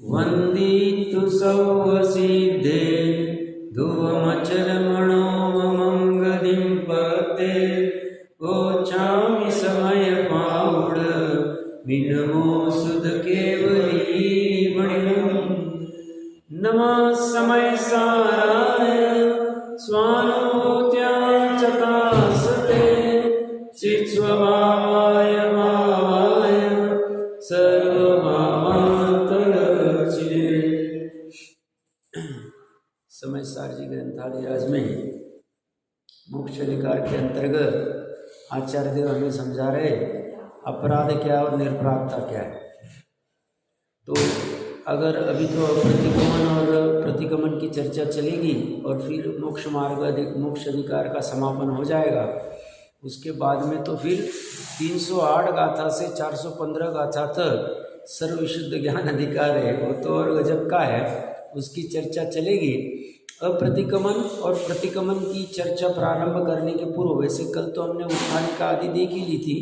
वंदितु सौवसिद्धे ध्रुवमचरमणो ममं गतिं पते ओछामि समय पाउड विनमो सुध केवली मणिनं नमः समय साराय स्वानुभूत्या चकासते चित्स्वभावाय भावाय सर्वभावान्तरचिने। समय सार जी ग्रंथालय राज में मोक्ष अधिकार के अंतर्गत आचार्य देव हमें समझा रहे अपराध क्या और निरपराधता क्या है। तो अगर अभी तो प्रतिगमन और प्रतिगमन की चर्चा चलेगी और फिर मोक्ष मार्ग मोक्ष अधिकार का समापन हो जाएगा। उसके बाद में तो फिर 308 गाथा से 415 गाथा तक सर्वविशुद्ध ज्ञान अधिकार है, वो तो और गजब का है, उसकी चर्चा चलेगी। अप्रतिगमन और प्रतिगमन की चर्चा प्रारंभ करने के पूर्व, वैसे कल तो हमने उत्थानिका आदि देख ही ली थी,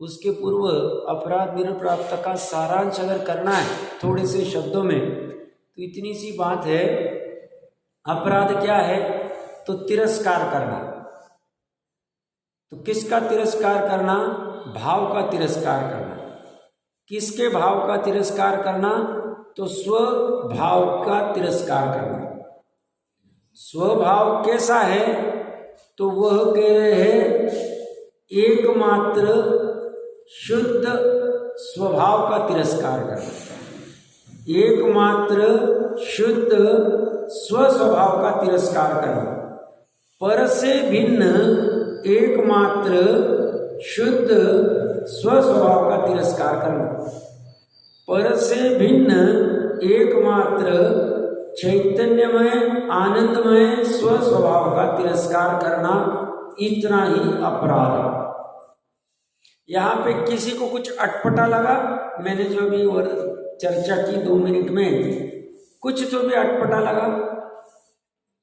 उसके पूर्व अपराध निरपराधता का सारांश अगर करना है थोड़े से शब्दों में तो इतनी सी बात है। अपराध क्या है? तो तिरस्कार करना। तो किसका तिरस्कार करना? भाव का तिरस्कार करना। किसके भाव का तिरस्कार करना? तो स्वभाव का तिरस्कार करना। स्वभाव कैसा है? तो वह कह रहे हैं एकमात्र शुद्ध स्वभाव का तिरस्कार करना, एकमात्र शुद्ध स्वस्वभाव का तिरस्कार करना, पर से भिन्न एकमात्र शुद्ध स्वस्वभाव का तिरस्कार करना, पर से भिन्न एकमात्र चैतन्यमय आनंदमय स्वस्वभाव का तिरस्कार करना, इतना ही अपराध है। यहाँ पे किसी को कुछ अटपटा लगा, मैंने जो भी और चर्चा की 2 मिनट में, कुछ तो भी अटपटा लगा,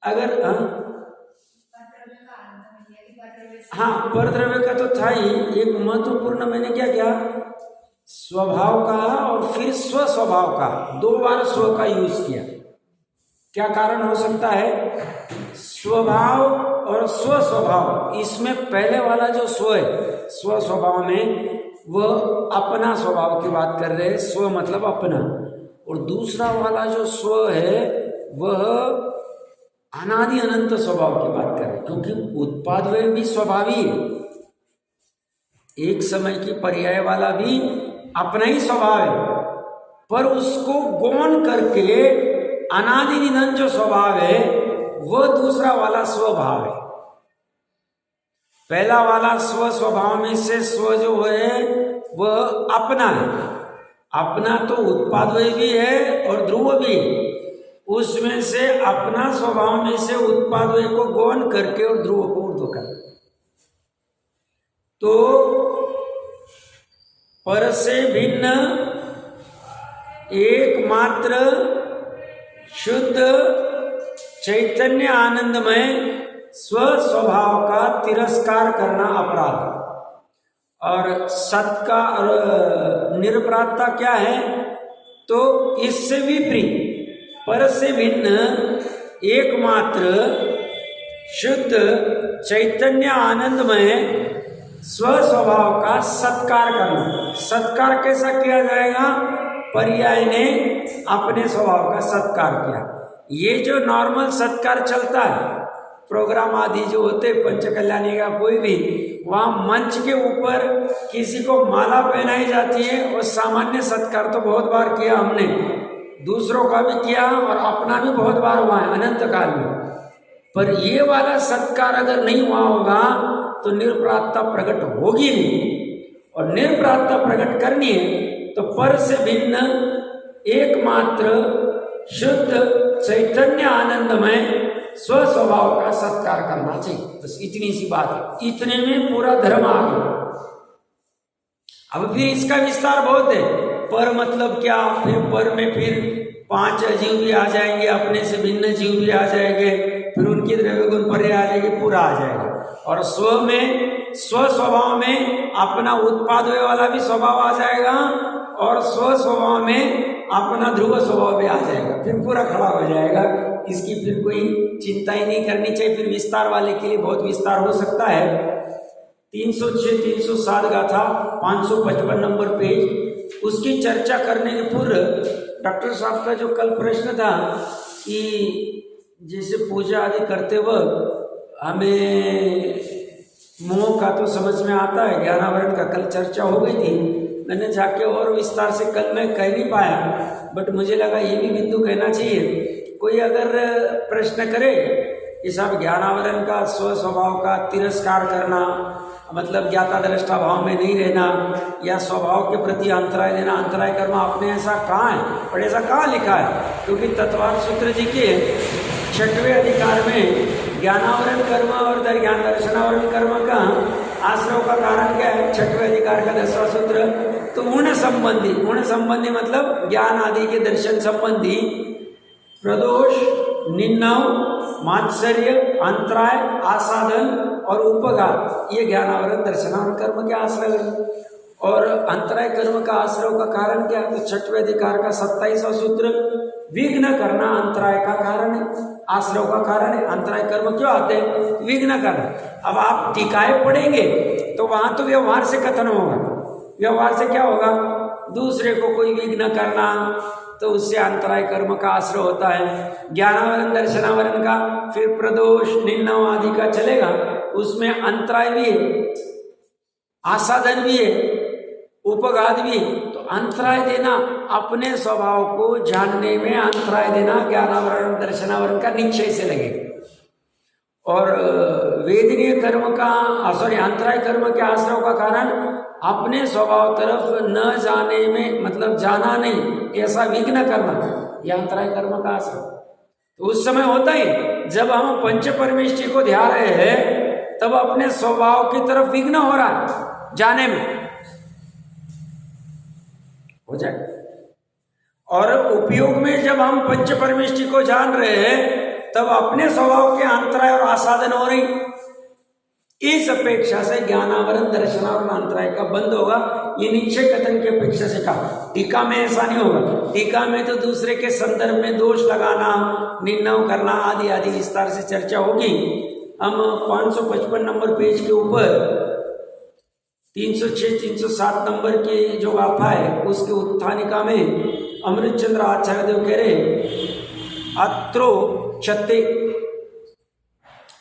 अगर हाँ परद्रव्य का तो था ही, एक महत्वपूर्ण मैंने क्या किया, स्वभाव का और फिर स्वस्वभाव का, 2 बार स्व का यूज किया। क्या कारण हो सकता है? स्वभाव और स्वस्वभाव, इसमें पहले वाला जो स्व है, स्व स्वभाव में वह अपना स्वभाव की बात कर रहे हैं, स्व मतलब अपना, और दूसरा वाला जो स्व है वह अनादि अनंत स्वभाव की बात कर रहे हैं, क्योंकि उत्पाद वे भी स्वभावी है। एक समय की पर्याय वाला भी अपना ही स्वभाव है, पर उसको गौण करके अनादि निधन जो स्वभाव है वह दूसरा वाला स्वभाव है। पहला वाला स्व स्वभाव में से स्व जो है वह अपना है, अपना तो उत्पादवय भी है और ध्रुव भी, उसमें से अपना स्वभाव में से उत्पादवय को गौण करके और ध्रुव को ऊर्ध्व कर, तो पर से भिन्न एकमात्र शुद्ध चैतन्य आनंदमय स्व स्वभाव का तिरस्कार करना अपराध। और सत का निरपराधता क्या है? तो इससे विपरीत पर से भिन्न एकमात्र शुद्ध चैतन्य आनंदमय स्व स्वभाव का सत्कार करना। सत्कार कैसा किया जाएगा? पर्याय ने अपने स्वभाव का सत्कार किया। ये जो नॉर्मल सत्कार चलता है, प्रोग्राम आदि जो होते पंचकल्याणी का कोई भी, वहाँ मंच के ऊपर किसी को माला पहनाई जाती है, और सामान्य सत्कार तो बहुत बार किया हमने, दूसरों का भी किया और अपना भी बहुत बार हुआ है अनंत काल में। पर ये वाला सत्कार अगर नहीं हुआ होगा तो निरपराधता प्रकट होगी नहीं, और निरपराधता प्रकट करनी है तो पर से भिन्न एकमात्र शुद्ध चैतन्य आनंदमय स्व स्वभाव का सत्कार करना चाहिए। बस इतनी सी बात है, इतने में पूरा धर्म आ गया। अब फिर इसका विस्तार बहुत है। पर मतलब क्या? फिर पर में फिर 5 अजीव भी आ जाएंगे, अपने से भिन्न जीव भी आ जाएंगे, फिर उनकी द्रव्य गुण पर्याय आ जाएगी, पूरा आ जाएगा। और स्व में स्व स्वभाव में अपना उत्पाद वाला भी स्वभाव आ जाएगा और स्व स्वभाव में अपना ध्रुव स्वभाव भी आ जाएगा, फिर पूरा खड़ा हो जाएगा। इसकी फिर कोई चिंता ही नहीं करनी चाहिए। फिर विस्तार वाले के लिए बहुत विस्तार हो सकता है। 306 307 गाथा 555 नंबर पेज, उसकी चर्चा करने के पूर्व डॉक्टर साहब का जो कल प्रश्न था कि जैसे पूजा आदि करते वक्त हमें मोह का तो समझ में आता है, ज्ञानावरण का कल चर्चा हो गई थी। मैंने जाके और विस्तार से कल मैं कह नहीं पाया, बट मुझे लगा ये भी बिंदु कहना चाहिए। कोई अगर प्रश्न करे कि साहब ज्ञानावरण का स्व स्वभाव का तिरस्कार करना मतलब ज्ञाता दृष्टा भाव में नहीं रहना या स्वभाव के प्रति अंतराय देना, अंतराय कर्म आपने ऐसा कहाँ है और ऐसा कहाँ लिखा है? क्योंकि तत्वार्थ सूत्र जी के 6वें अधिकार में ज्ञानावरण कर्म और ज्ञान दर्शनावरण कर्म का आश्रव का कारण क्या है? 6वें अधिकार का 10वां सूत्र। तो गुण संबंधी मतलब ज्ञान आदि के दर्शन संबंधी प्रदोष, निन्नव, मात्सर्य, अंतराय, आसाधन और उपघात, ये ज्ञानावरण दर्शनावरण कर्म के आश्रय है। और अंतराय कर्म का आश्रय का कारण क्या है? तो 6वें अधिकार का 27वां सूत्र, विघ्न करना अंतराय का कारण है, आश्रय का कारण है। अंतराय कर्म क्यों आते हैं? विघ्न करना। अब आप टीकाएं पढ़ेंगे तो वहां तो व्यवहार से कथन होगा। व्यवहार से क्या होगा? दूसरे को कोई विघ्न करना, तो उससे अंतराय कर्म का आश्रय होता है। ज्ञानावरण दर्शनावरण का फिर प्रदोष, निन्नव आदि का चलेगा, उसमें अंतराय भी है, आसाधन भी है, उपघात भी। तो अंतराय देना, अपने स्वभाव को जानने में अंतराय देना ज्ञानावरण दर्शनावरण का निश्चय से लगेगा। और वेदनीय कर्म का अंतराय कर्म के आश्रय का कारण अपने स्वभाव तरफ न जाने में मतलब जाना नहीं, ऐसा विघ्न करना, यह अंतराय कर्म का आश्रय। तो उस समय होता है जब हम पंच परमेष्टि को ध्यान रहे हैं, तब अपने स्वभाव की तरफ विघ्न हो रहा है जाने में, हो जाए। और उपयोग में जब हम पंच परमेष्टि को जान रहे हैं, तब अपने स्वभाव के अंतराय और आसाधन हो रही। इस अपेक्षा से ज्ञानावरण दर्शनावरण अंतराय का बंद होगा। ये निश्चय कथन की अपेक्षा से कहा। टीका में ऐसा नहीं होगा। टीका में तो दूसरे के संदर्भ में दोष लगाना, निर्णय करना आदि आदि विस्तार से चर्चा होगी। हम 555 नंबर पेज के ऊपर 306 307 नंबर की जो गाथा है उसके उत्थानिका में अमृतचंद्र आचार्य देव कह रहे अत्रो छत्ते।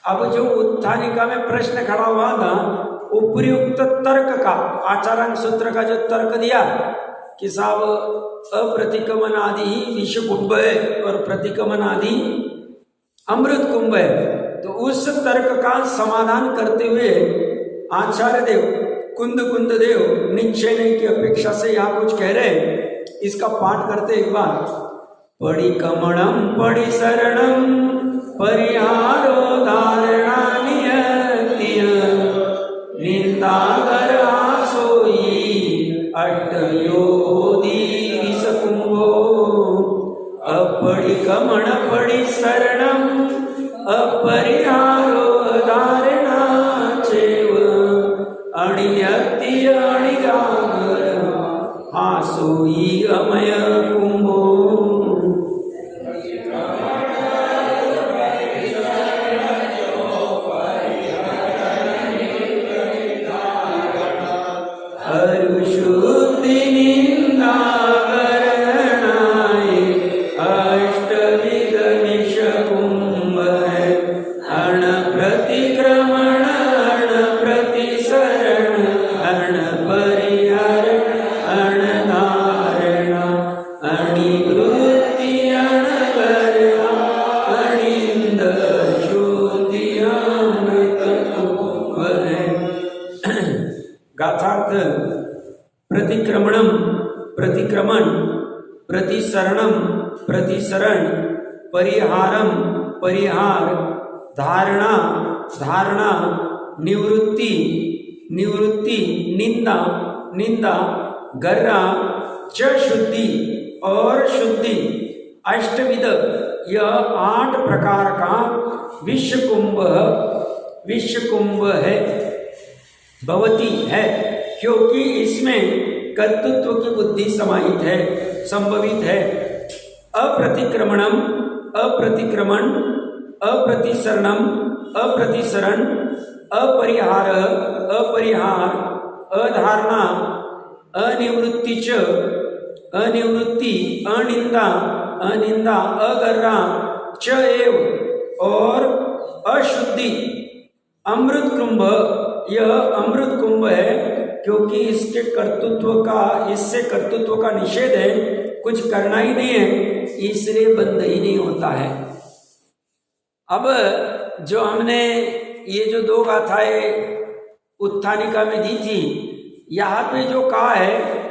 अब जो उत्थानिका में प्रश्न खड़ा हुआ था, उपयुक्त तर्क का आचारांक सूत्र का जो तर्क दिया कि साहब अप्रतिक्रमण आदि ही विष कुंभ है और प्रतिक्रमण आदि अमृत कुंभ है। तो उस तर्क का समाधान करते हुए आचार्य देव कुंद देव निश्चय की अपेक्षा से यहाँ कुछ कह रहे हैं। इसका पाठ करते एक बार। पड़ी कमणम पड़ी शरणम परिहारो धारणा नियतिय निंदागर आसोई अट्टयोदी विषकुंभो अपड़ी कमण पड़ी शरणम अपरिहारो धारणा चेव अणियति अणिगागर आसोई अमय कुंभो। अरुशुद्धि निंदा करणाय अष्टविध विष कुंभ है। अण प्रतिक्रमण अण प्रतिसरण अण परिहर अण धारणा अणिवृत्ति अणगर अणिंद शुद्धि अमृत कुंभ है। गाथार्थ प्रतिक्रमणम प्रतिक्रमण प्रतिसरणम प्रतिसरण परिहारम परिहार धारणा धारणा निवृत्ति निवृत्ति निंदा निंदा गर्रा च शुद्धि और शुद्धि अष्टविध यह 8 प्रकार का विश्व कुंभ है। भवती है, क्योंकि इसमें कर्तृत्व की बुद्धि समाहित है, संभवित है। अप्रतिक्रमणम, अप्रतिक्रमण, अप्रतिसरणम, अप्रतिसरण, अपरिहार, अपरिहार, अधारणा, अनिवृत्ति च, अनिवृत्ति, अनिंदा, अनिंदा, अगर्रा च एव, और अशुद्धि। अमृत कुंभ, यह अमृत कुंभ है, क्योंकि इसके कर्तृत्व का, इससे कर्तृत्व का निषेध है, कुछ करना ही नहीं है, इसलिए बंद ही नहीं होता है। अब जो हमने ये जो 2 गाथाएं उत्थानिका में दी थी, यहाँ पे जो कहा है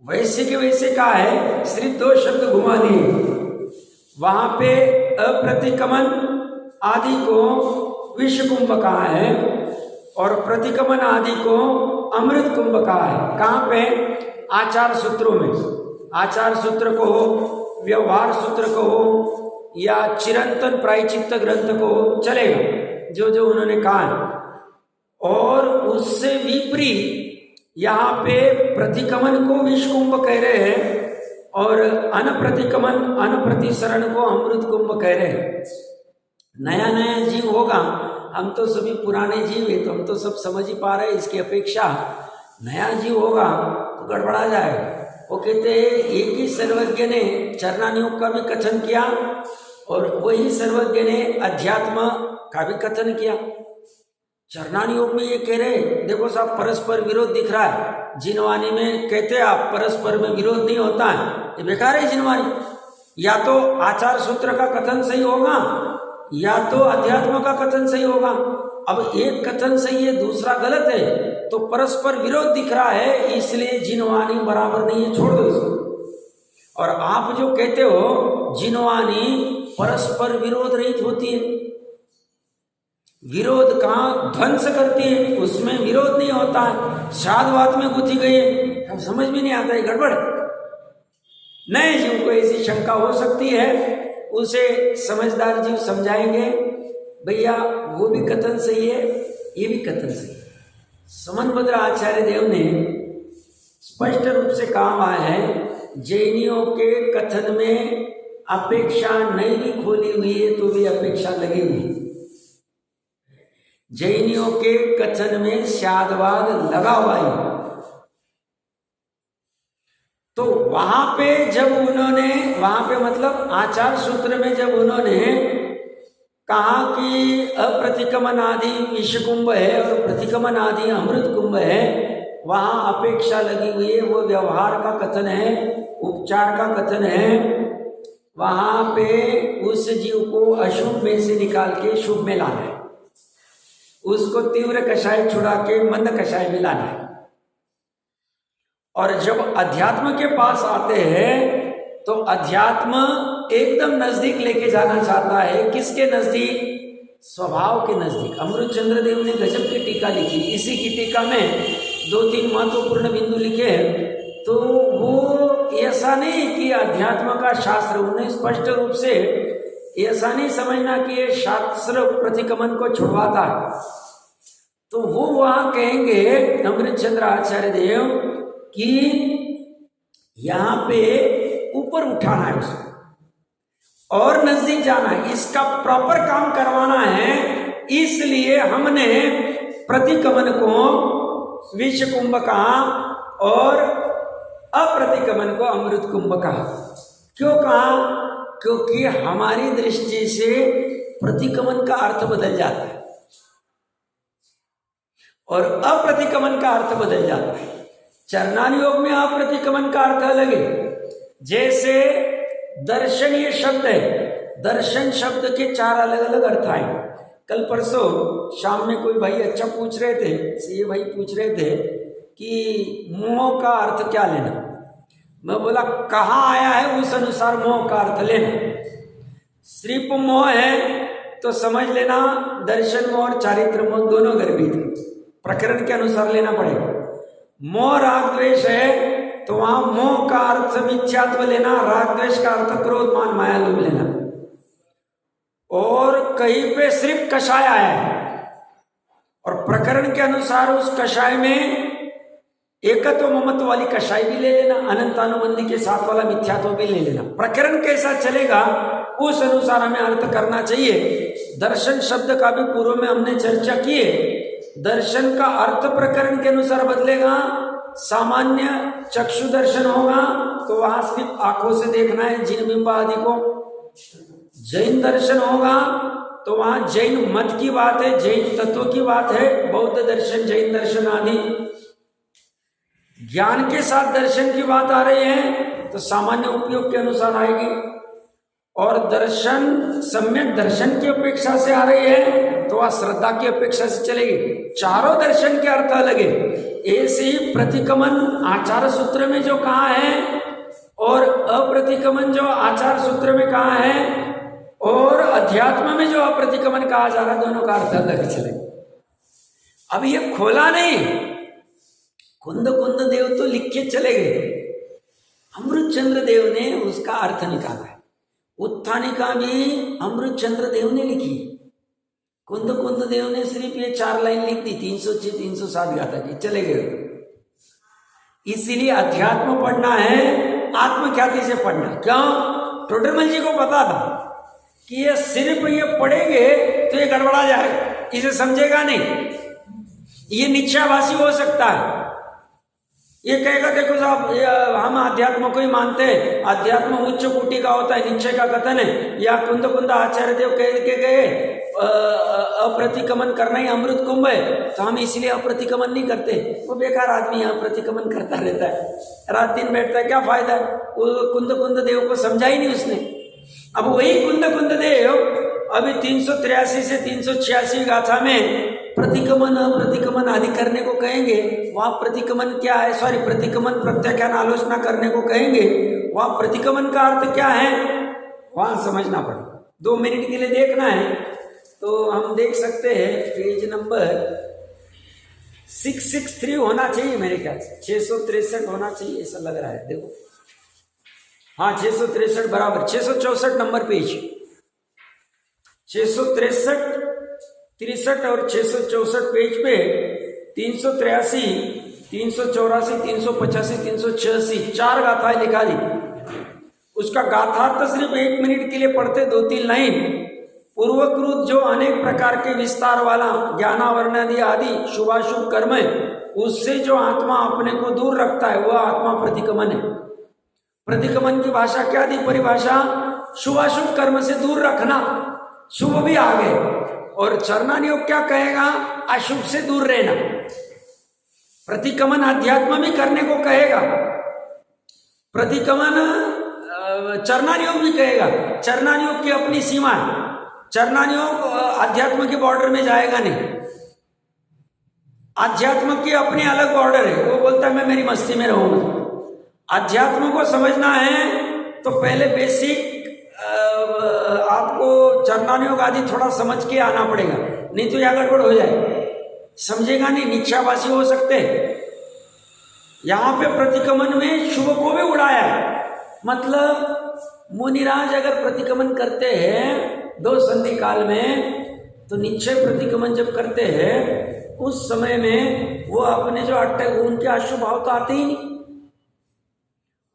वैसे के वैसे कहा है, सिर्फ 2 शब्द घुमा दिए। वहां पे अप्रतिक्रमण आदि को विष कुंभ कहा है और प्रतिक्रमण आदि को अमृत कुंभ कहा है। कहाँ पे? आचार सूत्रों में। आचार सूत्र को हो, व्यवहार सूत्र को हो, या चिरंतन प्रायचित्त ग्रंथ को हो, चलेगा, जो जो उन्होंने कहा है। और उससे विपरीत यहाँ पे प्रतिक्रमण को विष कुंभ कह रहे हैं और अनप्रतिक्रमण, अनप्रतिसरण को अमृत कुंभ कह रहे हैं। नया नया जीव होगा, हम तो सभी पुराने जीव है, तो हम तो सब समझ ही पा रहे हैं। इसकी अपेक्षा नया जीव होगा तो गड़बड़ा जाएगा। वो कहते हैं एक ही सर्वज्ञ ने चरणानुयोग का भी कथन किया और वही सर्वज्ञ ने अध्यात्म का भी कथन किया। चरणानुयोग में ये कह रहे, देखो साहब परस्पर विरोध दिख रहा है। जिनवानी में कहते हैं आप परस्पर में विरोध नहीं होता है, ये बेकार है जिनवानी। या तो आचार सूत्र का कथन सही होगा या तो अध्यात्म का कथन सही होगा। अब एक कथन सही है, दूसरा गलत है, तो परस्पर विरोध दिख रहा है, इसलिए जिनवानी बराबर नहीं है, छोड़ दो इसको। और आप जो कहते हो जिनवानी परस्पर विरोध रहित होती है, विरोध का ध्वंस करती है, उसमें विरोध नहीं होता है, साधवाद में गुथी गई है, हम समझ में नहीं आता है, गड़बड़। नए जीव को ऐसी शंका हो सकती है, उसे समझदार जीव समझाएंगे, भैया वो भी कथन सही है, ये भी कथन सही है। समनभद्र आचार्य देव ने स्पष्ट रूप से कहा है, जैनियों के कथन में अपेक्षा नहीं भी खोली हुई है तो भी अपेक्षा लगी हुई। जैनियों के कथन में शादवाद लगा हुआ है। तो वहां पे जब उन्होंने, वहां पे मतलब आचार सूत्र में जब उन्होंने कहा कि अप्रतिक्रमण आदि विष कुंभ है और प्रतिक्रमण आदि अमृत कुंभ है, वहां अपेक्षा लगी हुई है, वो व्यवहार का कथन है, उपचार का कथन है। वहां पे उस जीव को अशुभ में से निकाल के शुभ में लाना है, उसको तीव्र कषाय छुड़ा के मंद कषाय में लाना है। और जब अध्यात्म के पास आते हैं तो अध्यात्म एकदम नजदीक लेके जाना चाहता है। किसके नजदीक? स्वभाव के नजदीक। अमृत चंद्र देव ने गजब की टीका लिखी, इसी की टीका में 2-3 महत्वपूर्ण बिंदु लिखे। तो वो ऐसा नहीं कि अध्यात्म का शास्त्र, उन्हें स्पष्ट रूप से ऐसा नहीं समझना कि ये शास्त्र प्रतिक्रमण को छुड़वाता है। तो वो वहां कहेंगे अमृत चंद्र आचार्य देव कि यहां पे ऊपर उठाना है उसको और नजदीक जाना है, इसका प्रॉपर काम करवाना है। इसलिए हमने प्रतिक्रमण को विष कुंभ कहा और अप्रतिक्रमण को अमृत कुंभ कहा। क्यों कहा? क्योंकि हमारी दृष्टि से प्रतिक्रमण का अर्थ बदल जाता है और अप्रतिक्रमण का अर्थ बदल जाता है। चरणानुयोग में अप्रतिक्रमण का अर्थ अलग है। जैसे दर्शन ये शब्द है, दर्शन शब्द के 4 अलग अलग अर्थ आए। कल परसों शाम में कोई भाई अच्छा पूछ रहे थे, ये भाई पूछ रहे थे कि मोह का अर्थ क्या लेना। मैं बोला कहाँ आया है उस अनुसार मोह का अर्थ लेना। सिर्फ मोह है तो समझ लेना दर्शन मोह और चारित्र मोह दोनों गर्भित है, प्रकरण के अनुसार लेना पड़ेगा। मोह राग द्वेष है तो वहां मोह का अर्थ मिथ्यात्व लेना, राग द्वेष का अर्थ क्रोध मान माया लोभ लेना। और कहीं पे सिर्फ कषाय आया है और प्रकरण के अनुसार उस कषाय में एकत्व ममत्व वाली कषाय भी ले लेना, अनंतानुबंधी के साथ वाला मिथ्यात्व भी ले लेना। प्रकरण कैसा चलेगा उस अनुसार हमें अर्थ करना चाहिए। दर्शन शब्द का भी पूर्व में हमने चर्चा की है। दर्शन का अर्थ प्रकरण के अनुसार बदलेगा। सामान्य चक्षु दर्शन होगा तो वहां सिर्फ आंखों से देखना है जिन बिंब आदि को। जैन दर्शन होगा तो वहां जैन मत की बात है, जैन तत्व की बात है। बौद्ध दर्शन, जैन दर्शन आदि ज्ञान के साथ दर्शन की बात आ रही है तो सामान्य उपयोग के अनुसार आएगी। और दर्शन सम्यक दर्शन की अपेक्षा से आ रही है तो वह श्रद्धा की अपेक्षा से चलेगी। चारों दर्शन के अर्थ अलग है। ऐसे ही प्रतिकमन आचार सूत्र में जो कहा है और अप्रतिकमन जो आचार सूत्र में कहा है और अध्यात्म में जो अप्रतिकमन कहा जा रहा है, दोनों का अर्थ अलग चलेगा। अब ये खोला नहीं, कुंद कुंद देव तो लिख के चले गए, अमृतचंद्र देव ने उसका अर्थ निकाला है। उत्थानिका भी अमृतचंद्र देव ने लिखी, कुंद कुंद देव ने सिर्फ ये 4 लाइन लिख दी, 306 307 गाथा की, चले गए। इसीलिए अध्यात्म पढ़ना है आत्मख्याति से पढ़ना। क्यों? टोडरमल जी को पता था कि ये सिर्फ ये पढ़ेंगे तो ये गड़बड़ा जाएगा, इसे समझेगा नहीं, ये निश्चयवासी हो सकता है। ये कहेगा देखो साहब हम अध्यात्म को ही मानते हैं, अध्यात्म उच्च कोटि का होता है, निश्चय का कथन है। या कुंद कुंद आचार्य देव कह के गए अप्रतिकमन करना ही अमृत कुंभ है तो हम इसलिए अप्रतिकमन नहीं करते। वो बेकार आदमी यहाँ प्रतिकमन करता रहता है, रात दिन बैठता है, क्या फायदा है? वो कुंद कुंद देव को समझा ही नहीं उसने। अब वही कुंद कुंद देव अभी 383 से 386 गाथा में प्रतिकमन अप्रतिकमन आदि करने को कहेंगे। वहां प्रतिकमन क्या है, सॉरी प्रतिकमन प्रत्याख्यान आलोचना करने को कहेंगे। वहां प्रतिकमन का अर्थ क्या है वहां समझना पड़ेगा। 2 मिनट के लिए देखना है तो हम देख सकते हैं पेज नंबर 663 होना चाहिए मेरे ख्याल से, 663 होना चाहिए ऐसा लग रहा है। देखो हाँ 663 बराबर, 664 नंबर पेज, 663 63 और 664 पेज पे 383 384 385 386 4 गाथाएं लिखा दी। उसका गाथार्थ सिर्फ 1 मिनट के लिए पढ़ते 2-3 लाइन। पूर्वकृत जो अनेक प्रकार के विस्तार वाला ज्ञानावरणादि आदि शुभाशुभ कर्म है उससे जो आत्मा अपने को दूर रखता है वह आत्मा प्रतिकमन है। प्रतिकमन की भाषा क्या दी परिभाषा? शुभाशुभ कर्म से दूर रखना, शुभ भी आ गए। और चरणान योग क्या कहेगा? अशुभ से दूर रहना। प्रतिकमन अध्यात्म भी करने को कहेगा, प्रतिकमन चरणान योग भी कहेगा। चरणान योग की अपनी सीमा है, चरणान योग अध्यात्म के बॉर्डर में जाएगा नहीं। अध्यात्म की अपनी अलग बॉर्डर है, वो बोलता है मैं मेरी मस्ती में रहूंगा। अध्यात्म को समझना है तो पहले बेसिक आपको चरणान योग आदि थोड़ा समझ के आना पड़ेगा, नहीं तो यह गड़बड़ हो जाए, समझेगा नहीं, निश्चयवासी हो सकते। यहां पे प्रतिकमन में शुभ को भी उड़ाया है। मतलब मुनिराज अगर प्रतिकमन करते हैं 2 संधि काल में तो निश्चय प्रतिकमन जब करते हैं उस समय में वो अपने जो उनके अशुभ भाव तो आते ही नहीं,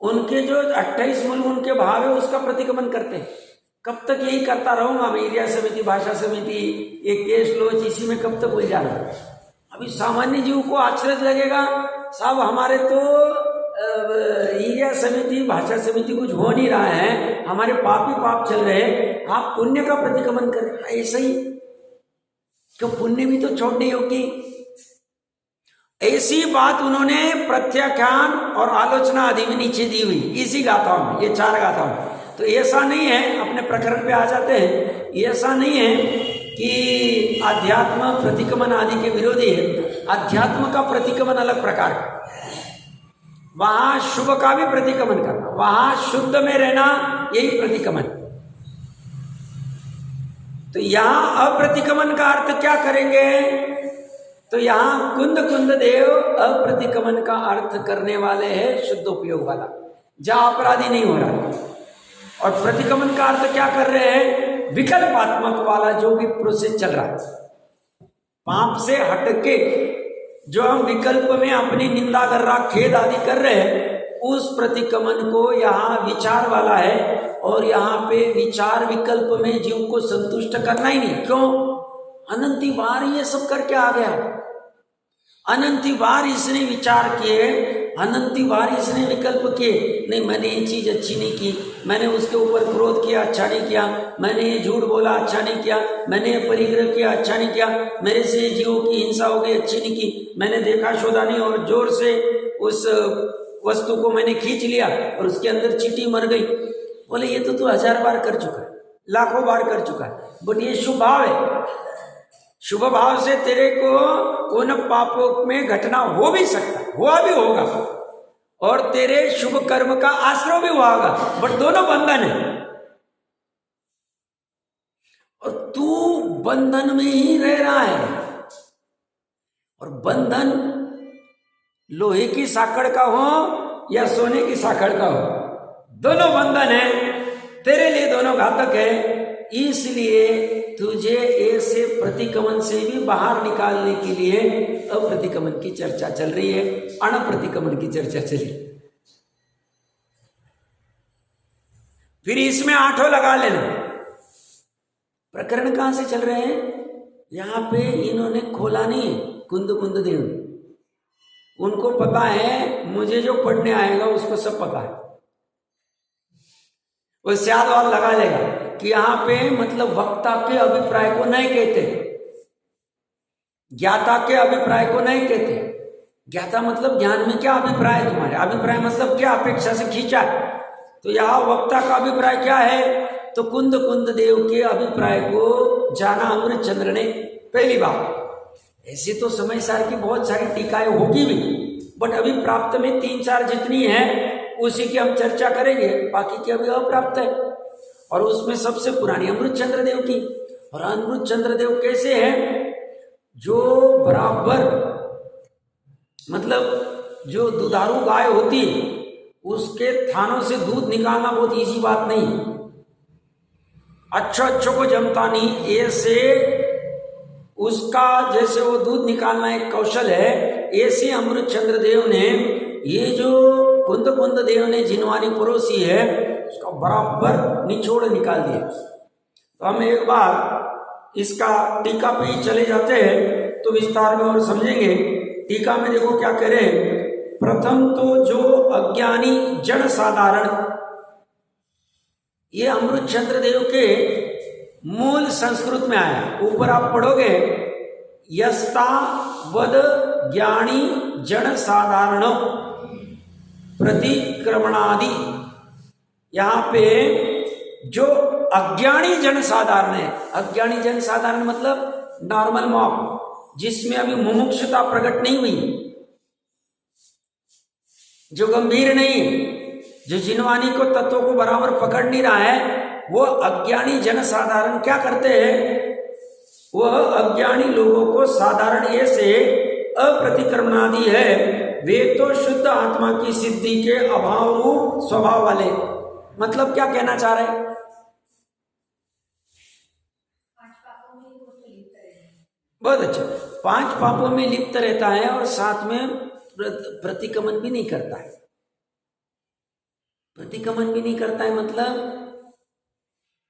उनके जो 28 मूल उनके भाव है उसका प्रतिकमन करते हैं। कब तक यही करता रहूंगा मैं, एरिया समिति, भाषा समिति, एक केस लोच, इसी में कब तक उलझा रहा। अभी सामान्य जीव को आश्चर्य लगेगा साहब हमारे तो एरिया समिति, भाषा समिति कुछ हो नहीं रहा है, हमारे पाप ही पाप चल रहे हैं, आप पुण्य का प्रतिकमन करें। ऐसा ही क्यों, पुण्य भी तो छोड़नी होगी। ऐसी बात उन्होंने प्रत्याख्यान और आलोचना आदि में नीचे दी हुई इसी गाथाओं में, ये 4 गाथाओं में। तो ऐसा नहीं है, अपने प्रकरण पे आ जाते हैं, ऐसा नहीं है कि अध्यात्म प्रतिकमन आदि के विरोधी है। अध्यात्म का प्रतिकमन अलग प्रकार का, वहां शुभ का भी प्रतिकमन करना, वहां शुद्ध में रहना, यही प्रतिकमन। तो यहां अप्रतिकमन का अर्थ क्या करेंगे? तो यहां कुंद कुंद देव अप्रतिकमन का अर्थ करने वाले हैं, शुद्ध उपयोग वाला, जहां अपराधी नहीं हो रहा। और प्रतिकमन का अर्थ क्या कर रहे हैं? विकल्पात्मक वाला जो भी प्रोसेस चल रहा है। पाप से हटके जो हम विकल्प में अपनी निंदा कर रहा, खेद आदि कर रहे हैं, उस प्रतिक्रमण को यहाँ विचार वाला है। और यहाँ पे विचार विकल्प में जीव को संतुष्ट करना ही नहीं। क्यों? अनंती बार ये सब करके आ गया, अनंती बार इसने विचार किए, अनंती बार इसने विकल्प किए। नहीं, मैंने ये चीज अच्छी नहीं की, मैंने उसके ऊपर क्रोध किया, अच्छा नहीं किया, मैंने ये झूठ बोला, अच्छा नहीं किया, मैंने ये परिग्रह किया, अच्छा नहीं किया, मेरे से जीवों की हिंसा हो गई, अच्छी नहीं की, मैंने देखा शोधा नहीं और जोर से उस वस्तु को मैंने खींच लिया और उसके अंदर चींटी मर गई। बोले ये तो तू 1000 बार कर चुका है, लाखों बार कर चुका है, बट ये शुभ भाव है। शुभ भाव से तेरे को उन पापों में घटना हो भी सकता, हुआ भी होगा, और तेरे शुभ कर्म का आश्रय भी हुआ होगा, बट दोनों बंधन है। और तू बंधन में ही रह रहा है। और बंधन लोहे की साकड़ का हो या सोने की साकड़ का हो, दोनों बंधन है, तेरे लिए दोनों घातक है। इसलिए तुझे ऐसे प्रतिक्रमण से भी बाहर निकालने के लिए अप्रतिक्रमण की चर्चा चल रही है, अणप्रतिक्रमण की चर्चा चली। फिर इसमें 8 लगा लेना। प्रकरण कहां से चल रहे हैं? यहां पे इन्होंने खोला नहीं, कुंद देव ने। उनको पता है मुझे जो पढ़ने आएगा उसको सब पता है, वो स्यादवाद लगा लेगा कि यहां पे मतलब वक्ता के अभिप्राय को नहीं कहते, ज्ञाता के अभिप्राय को नहीं कहते। ज्ञाता मतलब ज्ञान में क्या अभिप्राय है तुम्हारे, अभिप्राय मतलब क्या अपेक्षा से खींचा। तो यहां वक्ता का अभिप्राय क्या है? तो कुंद देव के अभिप्राय को जाना अमृतचंद्र ने पहली बार। ऐसी तो समय सार की बहुत सारी टीकाएं होगी भी, बट अभी प्राप्त में 3-4 जितनी है उसी की हम चर्चा करेंगे, बाकी की अभी अप्राप्त है। और उसमें सबसे पुरानी अमृतचंद्र देव की। और अमृतचंद्र देव कैसे है? जो बराबर मतलब जो दुधारू गाय होती उसके थानों से दूध निकालना बहुत इजी बात नहीं, अच्छों को जमता नहीं, ऐसे उसका जैसे वो दूध निकालना एक कौशल है, ऐसे अमृतचंद्र देव ने ये जो कुंद देव ने जिनवानी परोसी है उसका बराबर निचोड़ निकाल दिया। तो हम एक बार इसका टीका पे ही चले जाते हैं तो विस्तार में और समझेंगे। टीका में देखो क्या कह रहे हैं। प्रथम तो जो अज्ञानी जड़ साधारण, ये अमृतचंद्र देव के मूल संस्कृत में आया। ऊपर आप पढ़ोगे यस्ता वद ज्ञानी जड़ साधारण प्रतिक्रमणादि। यहां पे जो अज्ञानी जन साधारण है, अज्ञानी जन साधारण मतलब नॉर्मल मॉब, जिसमें अभी मुमुक्षुता प्रकट नहीं हुई, जो गंभीर नहीं, जो जिनवानी को तत्वों को बराबर पकड़ नहीं रहा है, वो अज्ञानी जन साधारण क्या करते हैं? वह अज्ञानी लोगों को साधारण ऐसे अप्रतिक्रमणादि है, वे तो शुद्ध आत्मा की सिद्धि के अभाव रूप स्वभाव वाले। मतलब क्या कहना चाह रहे हैं? बहुत अच्छा, 5 पापों में लिप्त रहता है और साथ में प्रतिक्रमण भी नहीं करता है। प्रतिक्रमण भी नहीं करता है मतलब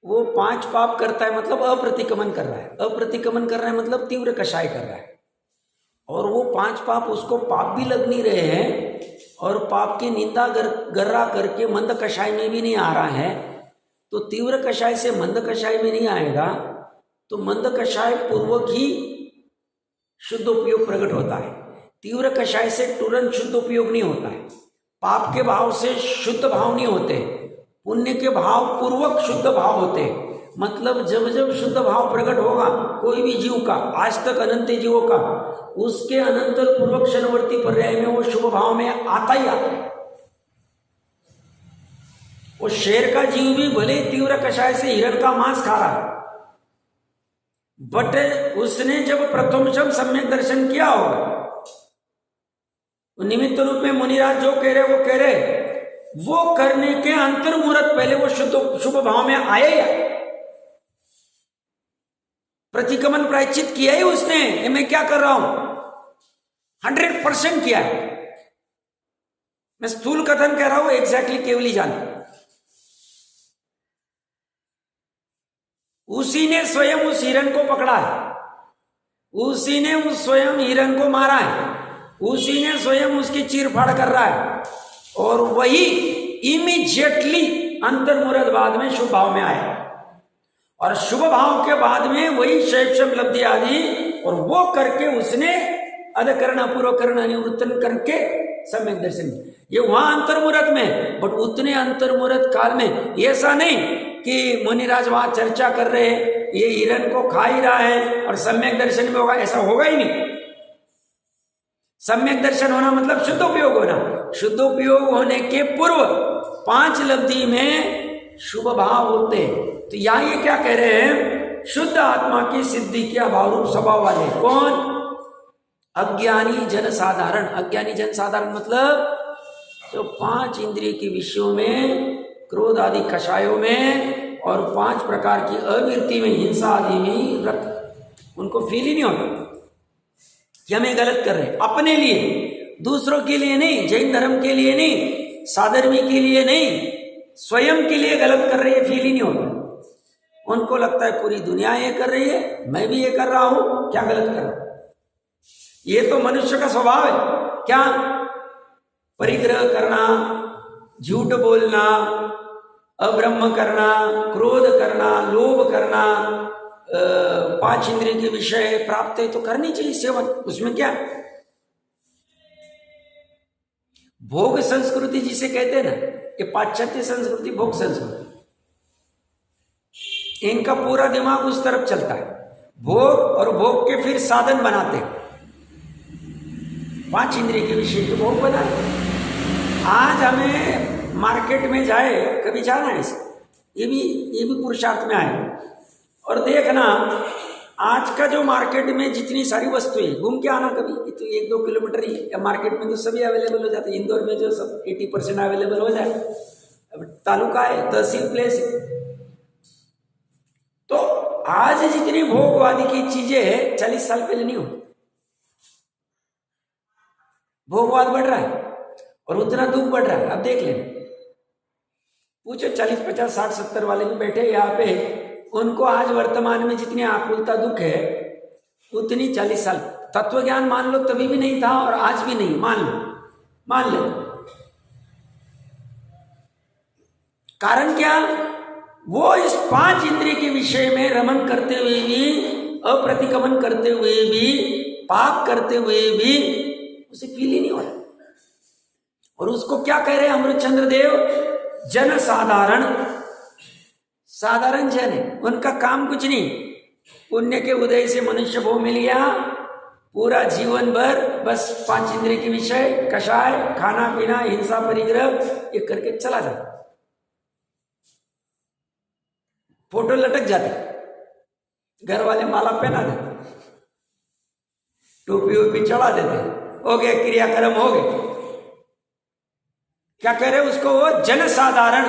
वो 5 पाप करता है, मतलब अप्रतिक्रमण कर रहा है। अप्रतिक्रमण कर रहा है मतलब तीव्र कषाय कर रहा है, और वो 5 पाप उसको पाप भी लग नहीं रहे हैं, और पाप की निंदा गर्रा करके मंद कषाय में भी नहीं आ रहा है। तो तीव्र कषाय से मंद कषाय में नहीं आएगा तो मंद कषाय पूर्वक ही शुद्ध उपयोग प्रकट होता है। तीव्र कषाय से तुरंत शुद्ध उपयोग नहीं होता है। पाप के भाव से शुद्ध भाव नहीं होते, पुण्य के भाव पूर्वक शुद्ध भाव होते। मतलब जब जब शुद्ध भाव प्रकट होगा कोई भी जीव का, आज तक अनंत जीवों का, उसके अनंतर पूर्वक क्षणवर्ती पर्याय में वो शुभ भाव में आता ही आता है। वो शेर का जीव भी भले तीव्र कषाय से हिरण का मांस खा रहा है, बट उसने जब प्रथम सम्यक दर्शन किया होगा, निमित्त रूप में मुनिराज जो कह रहे वो कह रहे, वो करने के अंतर मुहूर्त पहले वो शुभ भाव में आए या प्रतिक्रमण प्रायश्चित किया ही उसने, ये मैं क्या कर रहा हूं, 100% किया है। मैं स्थूल कथन कह रहा हूं, एग्जैक्टली केवल ही जान। उसी ने स्वयं उस हिरण को पकड़ा है, उसी ने उस स्वयं हिरण को मारा है, उसी ने स्वयं उसकी चीरफाड़ कर रहा है, और वही इमीडिएटली अंतर्मुहूर्त बाद में शुभ भाव में आया, और शुभ भाव के बाद में वही शैव लब्धि आदि, और वो करके उसने अधकरण अपूर्वकरण अनिवृत्तन करके सम्यक दर्शन। ये वहां अंतर्मुहूर्त में, बट उतने अंतर्मुहूर्त काल में ऐसा नहीं कि मुनिराज वहां चर्चा कर रहे हैं, ये हिरण को खा ही रहा है और सम्यक दर्शन में होगा, ऐसा होगा ही नहीं। सम्यक दर्शन होना मतलब शुद्धोपयोग होना, शुद्धोपयोग होने के पूर्व 5 लब्धि में शुभ भाव होते हैं। तो यहां ये क्या कह रहे हैं, शुद्ध आत्मा की सिद्धि के अभाव रूप स्वभाव वाले कौन, अज्ञानी जन साधारण। अज्ञानी जन साधारण मतलब जो 5 इंद्रिय के विषयों में, क्रोध आदि कषायों में और 5 प्रकार की अविरति में, हिंसा आदि में रक्त, उनको फील ही नहीं होता कि हम ये गलत कर रहे हैं, अपने लिए, दूसरों के लिए नहीं, जैन धर्म के लिए नहीं, साधर्मी के लिए नहीं, स्वयं के लिए गलत कर रहे हैं, फील ही नहीं होता। उनको लगता है पूरी दुनिया ये कर रही है, मैं भी ये कर रहा हूं, क्या गलत कर रहा हूं। ये तो मनुष्य का स्वभाव है, क्या परिग्रह करना, झूठ बोलना, अब्रह्म करना, क्रोध करना, लोभ करना, 5 इंद्रिय के विषय प्राप्त है तो करनी चाहिए सेवन, उसमें क्या। भोग संस्कृति जिसे कहते हैं ना, ये पाश्चात्य संस्कृति, भोग संस्कृति, इनका पूरा दिमाग उस तरफ चलता है, भोग, और भोग के फिर साधन बनाते हैं, 5 इंद्रिय के विषय के भोग बनाते हैं। आज हमें मार्केट में जाए, कभी जाना है, ये भी पुरुषार्थ में आए, और देखना आज का जो मार्केट में जितनी सारी वस्तुएं, घूम के आना कभी, तो 1-2 किलोमीटर ही, या मार्केट में तो सभी अवेलेबल हो जाते हैं। इंदौर में जो सब 80% अवेलेबल हो जाए, अब तालुका है, तहसील प्लेस है, तो आज जितनी भोगवादी की चीजें है 40 साल पहले नहीं हो। भोगवाद बढ़ रहा है और उतना दुख बढ़ रहा है। अब देख लेना, पूछो 40, 50, 60, 70 वाले भी बैठे यहाँ पे, उनको आज वर्तमान में जितनी आकुलता दुख है उतनी 40 साल, तत्व ज्ञान मान लो तभी भी नहीं था और आज भी नहीं, मान लो। कारण क्या, वो इस 5 इंद्रिय के विषय में रमन करते हुए भी, अप्रतिक्रमण करते हुए भी, पाप करते हुए भी उसे फील ही नहीं हो रहा। और उसको क्या कह रहे हैं अमृतचंद्र देव, जन साधारण, साधारण जन है, उनका काम कुछ नहीं, पुण्य के उदय से मनुष्य भोग मिल गया, पूरा जीवन भर बस 5 इंद्रिय के विषय, कषाय, खाना पीना, हिंसा, परिग्रह, ये करके चला जाता। फोटो लटक जाते, घर वाले माला पहना देते, टोपी वोपी चढ़ा देते, हो गया, क्रियाक्रम हो गए। क्या कह रहे उसको, वो जन साधारण,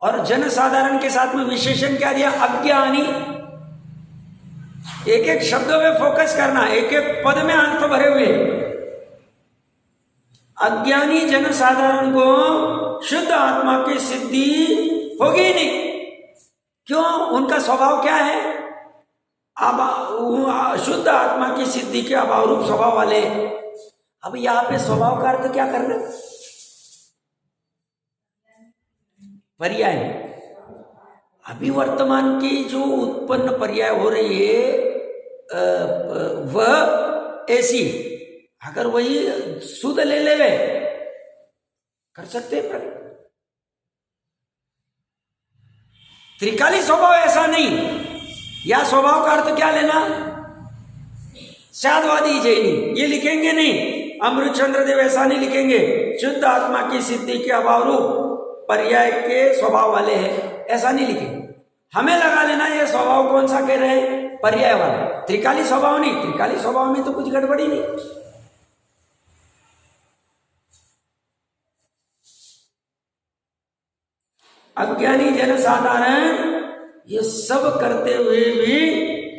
और जन साधारण के साथ में विशेषण क्या दिया, अज्ञानी। एक एक शब्दों में फोकस करना, एक एक पद में अर्थ भरे हुए। अज्ञानी जन साधारण को शुद्ध आत्मा की सिद्धि होगी नहीं। क्यों, उनका स्वभाव क्या है, शुद्ध आत्मा की सिद्धि के अभाव रूप स्वभाव वाले। अब यहां पे स्वभाव का अर्थ क्या करना, पर्याय। अभी वर्तमान की जो उत्पन्न पर्याय हो रही है वह ऐसी, अगर वही शुद्ध ले कर सकते हैं। त्रिकाली स्वभाव ऐसा नहीं, या स्वभाव का अर्थ क्या लेना, शादवादी जैनी ये लिखेंगे नहीं, अमृतचंद्र देव ऐसा नहीं लिखेंगे, शुद्ध आत्मा की सिद्धि के अभाव रूप पर्याय के स्वभाव वाले हैं, ऐसा नहीं लिखेंगे। हमें लगा लेना ये स्वभाव कौन सा कह रहे हैं, पर्याय वाला, त्रिकाली स्वभाव नहीं। त्रिकाली स्वभाव में तो कुछ गड़बड़ी नहीं। अज्ञानी जन साधारण ये सब करते हुए भी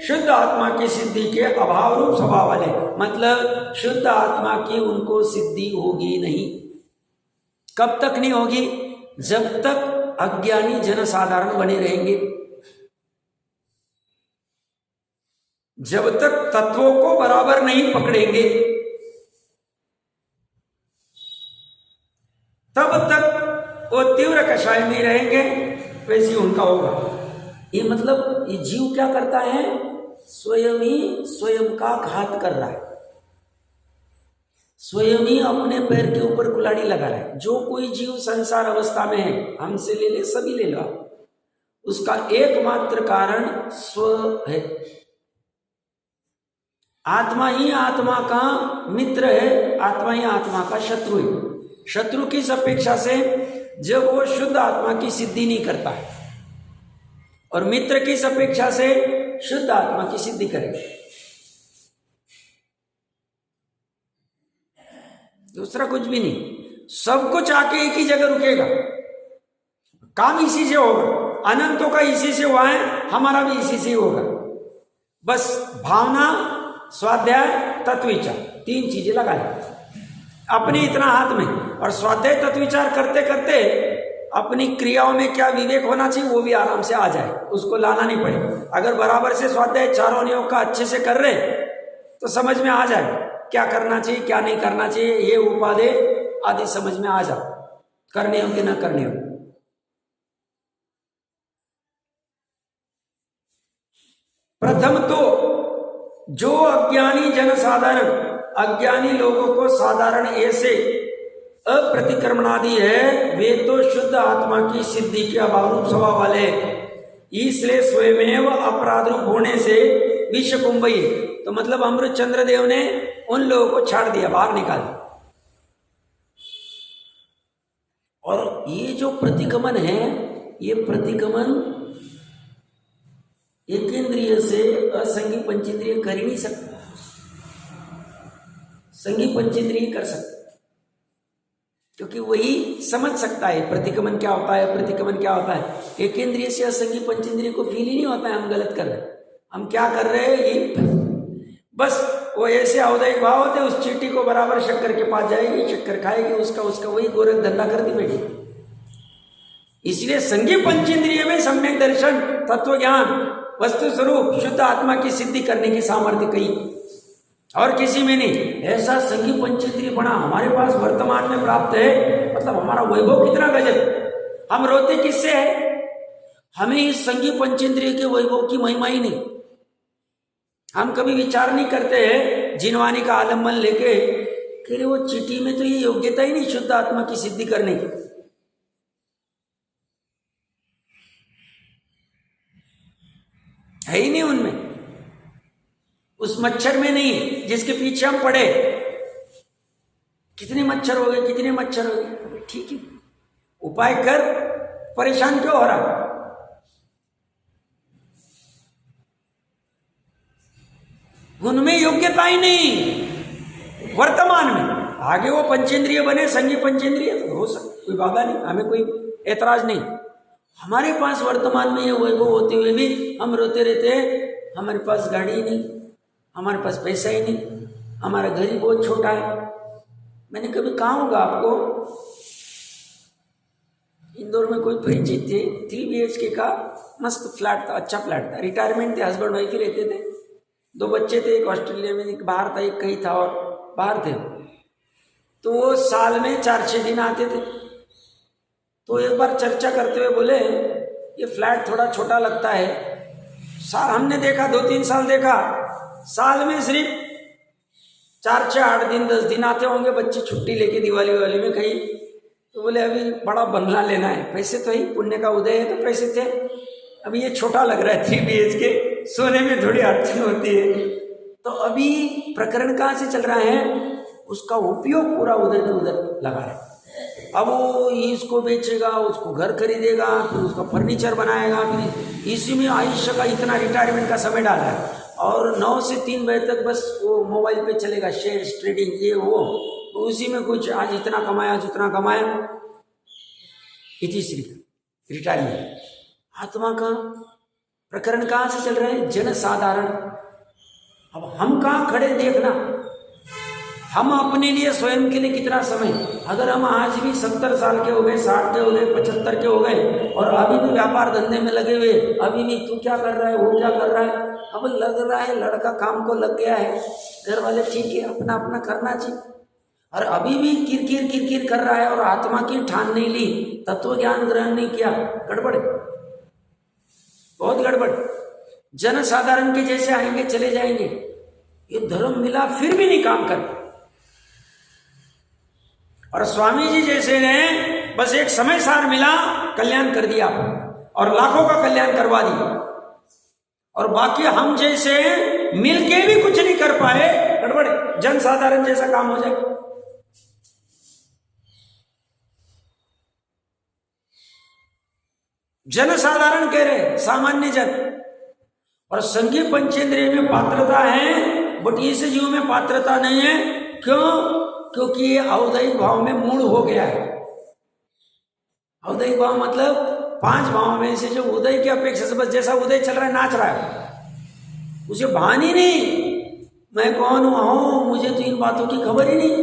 शुद्ध आत्मा की सिद्धि के अभाव रूप स्वभाव वाले, मतलब शुद्ध आत्मा की उनको सिद्धि होगी नहीं। कब तक नहीं होगी? जब तक अज्ञानी जनसाधारण बने रहेंगे, जब तक तत्वों को बराबर नहीं पकड़ेंगे, तब तक वो तीव्र कषाय में रहेंगे, वैसे उनका होगा। ये मतलब ये जीव क्या करता है? स्वयं ही स्वयं का घात कर रहा है, स्वयं ही अपने पैर के ऊपर कुल्हाड़ी लगा रहा है। जो कोई जीव संसार अवस्था में है, हमसे ले ले, सभी ले लो, उसका एकमात्र कारण स्व है। आत्मा ही आत्मा का मित्र है, आत्मा ही आत्मा का शत्रु है। शत्रु की अपेक्षा से जब वो शुद्ध आत्मा की सिद्धि नहीं करता है, और मित्र की अपेक्षा से शुद्ध आत्मा की सिद्धि करेगा। दूसरा कुछ भी नहीं, सब कुछ आके एक ही जगह रुकेगा, काम इसी से होगा, अनंतों का इसी से हुआ है, हमारा भी इसी से होगा। बस भावना, स्वाध्याय, तत्वविचार, 3 चीजें लगा ली अपने इतना हाथ में, और स्वाध्याय तत्वविचार करते करते अपनी क्रियाओं में क्या विवेक होना चाहिए वो भी आराम से आ जाए, उसको लाना नहीं पड़े। अगर बराबर से स्वाध्याय चारों नियोग का अच्छे से कर रहे तो समझ में आ जाए क्या करना चाहिए, क्या नहीं करना चाहिए, ये उपाधि आदि समझ में आ जाओ, करने हो कि ना करने हो। प्रथम तो जो अज्ञानी जनसाधारण, अज्ञानी लोगों को साधारण ऐसे अप्रतिक्रमणादि है, वे तो शुद्ध आत्मा की सिद्धि के अभाव रूप स्वभाव वाले, इसलिए स्वयमेव अपराध रूप होने से विश्व कुंभई, तो मतलब अमृत चंद्र देव ने उन लोगों को छाड़ दिया, बाहर निकाल दिया। और ये जो प्रतिक्रमण है, ये प्रतिक्रमण एक इंद्रिय से असंगी पंचेंद्रिय कर ही नहीं सकता, संगी पंचेंद्रिय कर सकता, क्योंकि वही समझ सकता है प्रतिक्रमण क्या होता है, प्रतिक्रमण क्या होता है। एक इंद्रिय से असंगी पंचेंद्रिय को फील ही नहीं होता है हम गलत कर रहे हैं, हम क्या कर रहे हैं, ये बस वो ऐसे औदयिक भाव होते, उस चींटी को बराबर शक्कर के पास जाएगी, शक्कर खाएगी, उसका वही गोरख धंधा करती बैठी। इसलिए संगी पंचेंद्रिय में सम्यक दर्शन, तत्व ज्ञान, वस्तु स्वरूप शुद्ध आत्मा की सिद्धि करने की सामर्थ्य कहीं और किसी में नहीं। ऐसा संगी पंचेंद्रिय बना हमारे पास वर्तमान में प्राप्त है, मतलब हमारा वैभव कितना गजब। हम रोते किससे है? हमें इस संगी पंचेंद्रिय के वैभव की महिमा ही नहीं। हम कभी विचार नहीं करते हैं जिनवानी का आलम्बन लेके कि वो चिट्ठी में तो ये योग्यता ही नहीं शुद्ध आत्मा की सिद्धि करने की, है ही नहीं उनमें, उस मच्छर में नहीं जिसके पीछे हम पड़े। कितने मच्छर हो गए, कितने मच्छर हो गए, ठीक है उपाय कर, परेशान क्यों हो रहा? उनमें योग्यता ही नहीं वर्तमान में। आगे वो पंचेंद्रिय बने, संगी पंचेंद्रिय तो हो सकता, कोई बाधा नहीं, हमें कोई ऐतराज नहीं। हमारे पास वर्तमान में ये वैभव होते हुए भी हम रोते रहते हैं, हमारे पास गाड़ी ही नहीं, हमारे पास पैसा ही नहीं, हमारा घर ही बहुत छोटा है। मैंने कभी कहा होगा आपको, इंदौर में कोई परिचित थे, 3 BHK का मस्त फ्लैट था, अच्छा फ्लैट था, रिटायरमेंट थे, हस्बैंड वाइफ ही रहते थे, 2 बच्चे थे, एक ऑस्ट्रेलिया में, एक बाहर था, एक कहीं था और बाहर थे। तो वो साल में 4-6 दिन आते थे। तो एक बार चर्चा करते हुए बोले ये फ्लैट थोड़ा छोटा लगता है। साल हमने देखा, 2-3 साल देखा, साल में सिर्फ 4-6, 8 दिन 10 दिन आते होंगे बच्चे छुट्टी लेके दिवाली वाली में कहीं। तो बोले अभी बड़ा बंगला लेना है, पैसे तो ही, पुण्य का उदय है तो पैसे थे, अभी ये छोटा लग रहा है 3 BHK, सोने में थोड़ी अड़चन होती है। तो अभी प्रकरण कहाँ से चल रहा है, उसका उपयोग पूरा उधर के उधर लगा है। अब वो इसको बेचेगा, उसको घर खरीदेगा, फिर उसका फर्नीचर बनाएगा, फिर इसी में आयुष्य का इतना रिटायरमेंट का समय डाला है। और 9 से 3 बजे तक बस वो मोबाइल पे चलेगा, शेयर ट्रेडिंग ये वो, उसी में कुछ आज इतना कमाया, आज उतना कमाया, इति श्री रिटायरमेंट। आत्मा का प्रकरण कहाँ से चल रहे हैं? जन साधारण। अब हम कहाँ खड़े देखना, हम अपने लिए स्वयं के लिए कितना समय, अगर हम आज भी 70 साल के हो गए, 60 के हो गए, 75 के हो गए और अभी भी व्यापार धंधे में लगे हुए, अभी भी तू क्या कर रहा है, वो क्या कर रहा है, अब लग रहा है लड़का काम को लग गया है, घर वाले ठीक है अपना अपना करना चाहिए, और अभी भी किरकिर किरकिर कर रहा है और आत्मा की ठान नहीं ली, तत्व ज्ञान ग्रहण नहीं किया, गड़बड़, बहुत गड़बड़। जन साधारण के जैसे आएंगे चले जाएंगे, ये धर्म मिला फिर भी नहीं काम कर। और स्वामी जी जैसे ने बस एक समय सार मिला, कल्याण कर दिया और लाखों का कल्याण करवा दिया, और बाकी हम जैसे मिलके भी कुछ नहीं कर पाए, गड़बड़, जन साधारण जैसा काम हो जाए। जन साधारण कह रहे, सामान्य जन, और संघीय पंचेंद्रिय में पात्रता है, बट इस जीव में पात्रता नहीं है। क्यों? क्योंकि ये औदैहिक भाव में मूढ़ हो गया है। औदैहिक भाव मतलब 5 भाव में से जो उदय की अपेक्षा से, बस जैसा उदय चल रहा है नाच रहा है, उसे भान ही नहीं मैं कौन हूं, मुझे तो इन बातों की खबर ही नहीं,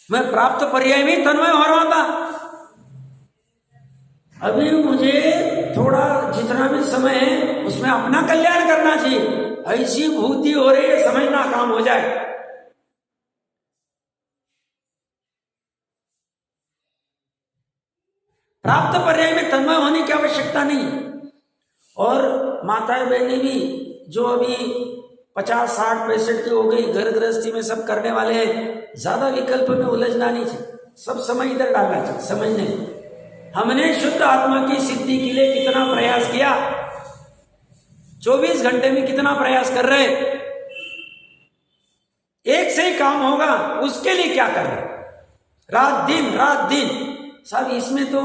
मैं प्राप्त पर्याय में तन्मय हो रहा था। अभी मुझे थोड़ा जितना भी समय है उसमें अपना कल्याण करना चाहिए, ऐसी भूति हो रही है, समझना काम हो जाए। प्राप्त पर्याय में तन्मय होने की आवश्यकता नहीं। और माताएं बहनें भी जो अभी 50, 60, 65 की हो गई, घर गृहस्थी में सब करने वाले हैं, ज्यादा विकल्प में उलझना नहीं चाहिए, सब समय इधर डालना चाहिए, समझने। हमने शुद्ध आत्मा की सिद्धि के लिए कितना प्रयास किया, 24 घंटे में कितना प्रयास कर रहे, एक से ही काम होगा, उसके लिए क्या कर रहे, रात दिन साहब। इसमें तो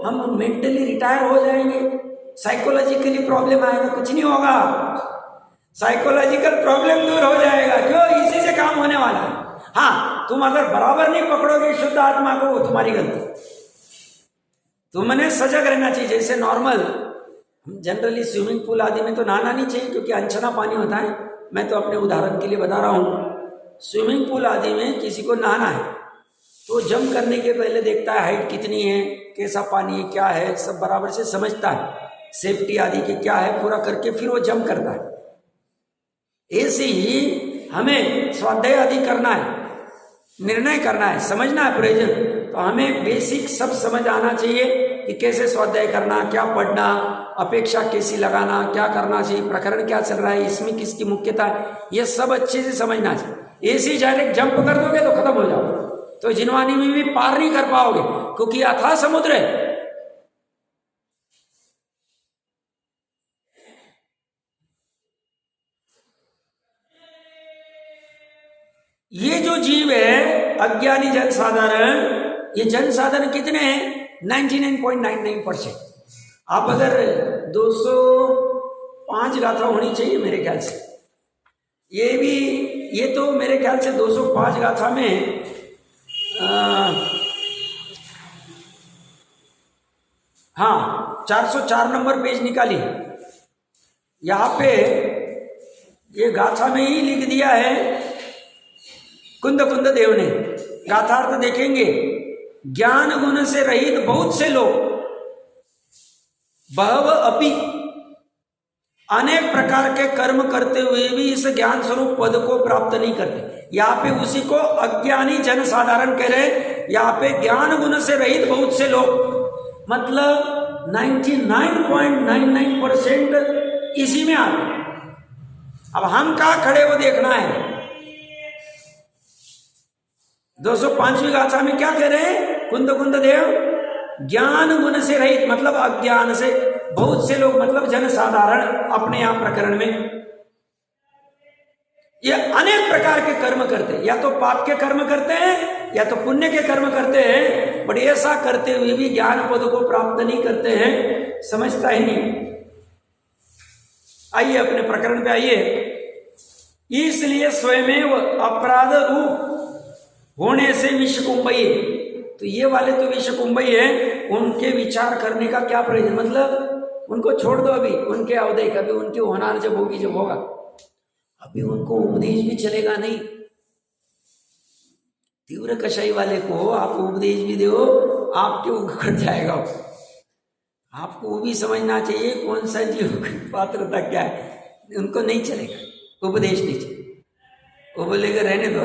हम मेंटली रिटायर हो जाएंगे, साइकोलॉजिकली प्रॉब्लम आएगा, कुछ नहीं होगा, साइकोलॉजिकल प्रॉब्लम दूर हो जाएगा। क्यों? इसी से काम होने वाला है। हाँ, तुम अगर बराबर नहीं पकड़ोगे शुद्ध आत्मा को, वो तुम्हारी गलती। तुमने सजग रहना चाहिए। जैसे नॉर्मल जनरली स्विमिंग पूल आदि में तो नहाना नहीं चाहिए, क्योंकि अनछना पानी होता है। मैं तो अपने उदाहरण के लिए बता रहा हूँ, स्विमिंग पूल आदि में किसी को नहाना है तो जंप करने के पहले देखता है हाइट कितनी है, कैसा पानी है, क्या है, सब बराबर से समझता है, सेफ्टी आदि के क्या है पूरा करके फिर वो जंप करता है। ऐसे ही हमें स्वाध्याय आदि करना है, निर्णय करना है, समझना है प्रयोजन, तो हमें बेसिक सब समझ आना चाहिए कि कैसे स्वाध्याय करना, क्या पढ़ना, अपेक्षा कैसी लगाना, क्या करना चाहिए, प्रकरण क्या चल रहा है, इसमें किसकी मुख्यता है, ये सब अच्छे से समझना चाहिए। ऐसे डायरेक्ट जंप कर दोगे तो खत्म हो जाओगे, तो जिनवानी में भी पार नहीं कर पाओगे, क्योंकि अथाह समुद्र है। ये जो जीव है अज्ञानी जन साधारण, ये जन साधारण कितने हैं? 99.99%। आप अगर 205 गाथा होनी चाहिए मेरे ख्याल से, ये तो मेरे ख्याल से 205 गाथा में हाँ 404 नंबर पेज निकाली, यहाँ पे ये गाथा में ही लिख दिया है कुंद देव ने। गाथार्थ देखेंगे, ज्ञान गुण से रहित बहुत से लोग बहव अपि अनेक प्रकार के कर्म करते हुए भी इस ज्ञान स्वरूप पद को प्राप्त नहीं करते। यहाँ पे उसी को अज्ञानी जन साधारण कह रहे, यहाँ पे ज्ञान गुण से रहित बहुत से लोग, मतलब 99.99% इसी में आते। अब हम कहाँ खड़े वो देखना है। 205वीं गाथा में क्या कह रहे हैं? कुंद देव ज्ञान गुण से रहित, मतलब अज्ञान से बहुत से लोग, मतलब जन साधारण अपने यहाँ प्रकरण में ये अनेक प्रकार के कर्म करते हैं, या तो पाप के कर्म करते हैं या तो पुण्य के कर्म करते हैं, बट ऐसा करते हुए भी ज्ञान पद को प्राप्त नहीं करते हैं, समझता ही नहीं। आइए अपने प्रकरण पे आइए। इसलिए स्वयं अपराध रूप होने से विश्व कुंभई, तो ये वाले तो विषकुंभ ही है, उनके विचार करने का क्या प्रयोजन, मतलब उनको छोड़ दो अभी, उनके अवधि कभी उनके होनार जब होगी जब होगा, अभी उनको उपदेश भी चलेगा नहीं। तीव्र कषाई वाले को आप उपदेश भी दो, आपके उखड़ जाएगा। आपको वो भी समझना चाहिए कौन सा जीव की पात्रता क्या है, उनको नहीं चलेगा, उपदेश नहीं चलेगा। वो बोलेगा रहने दो,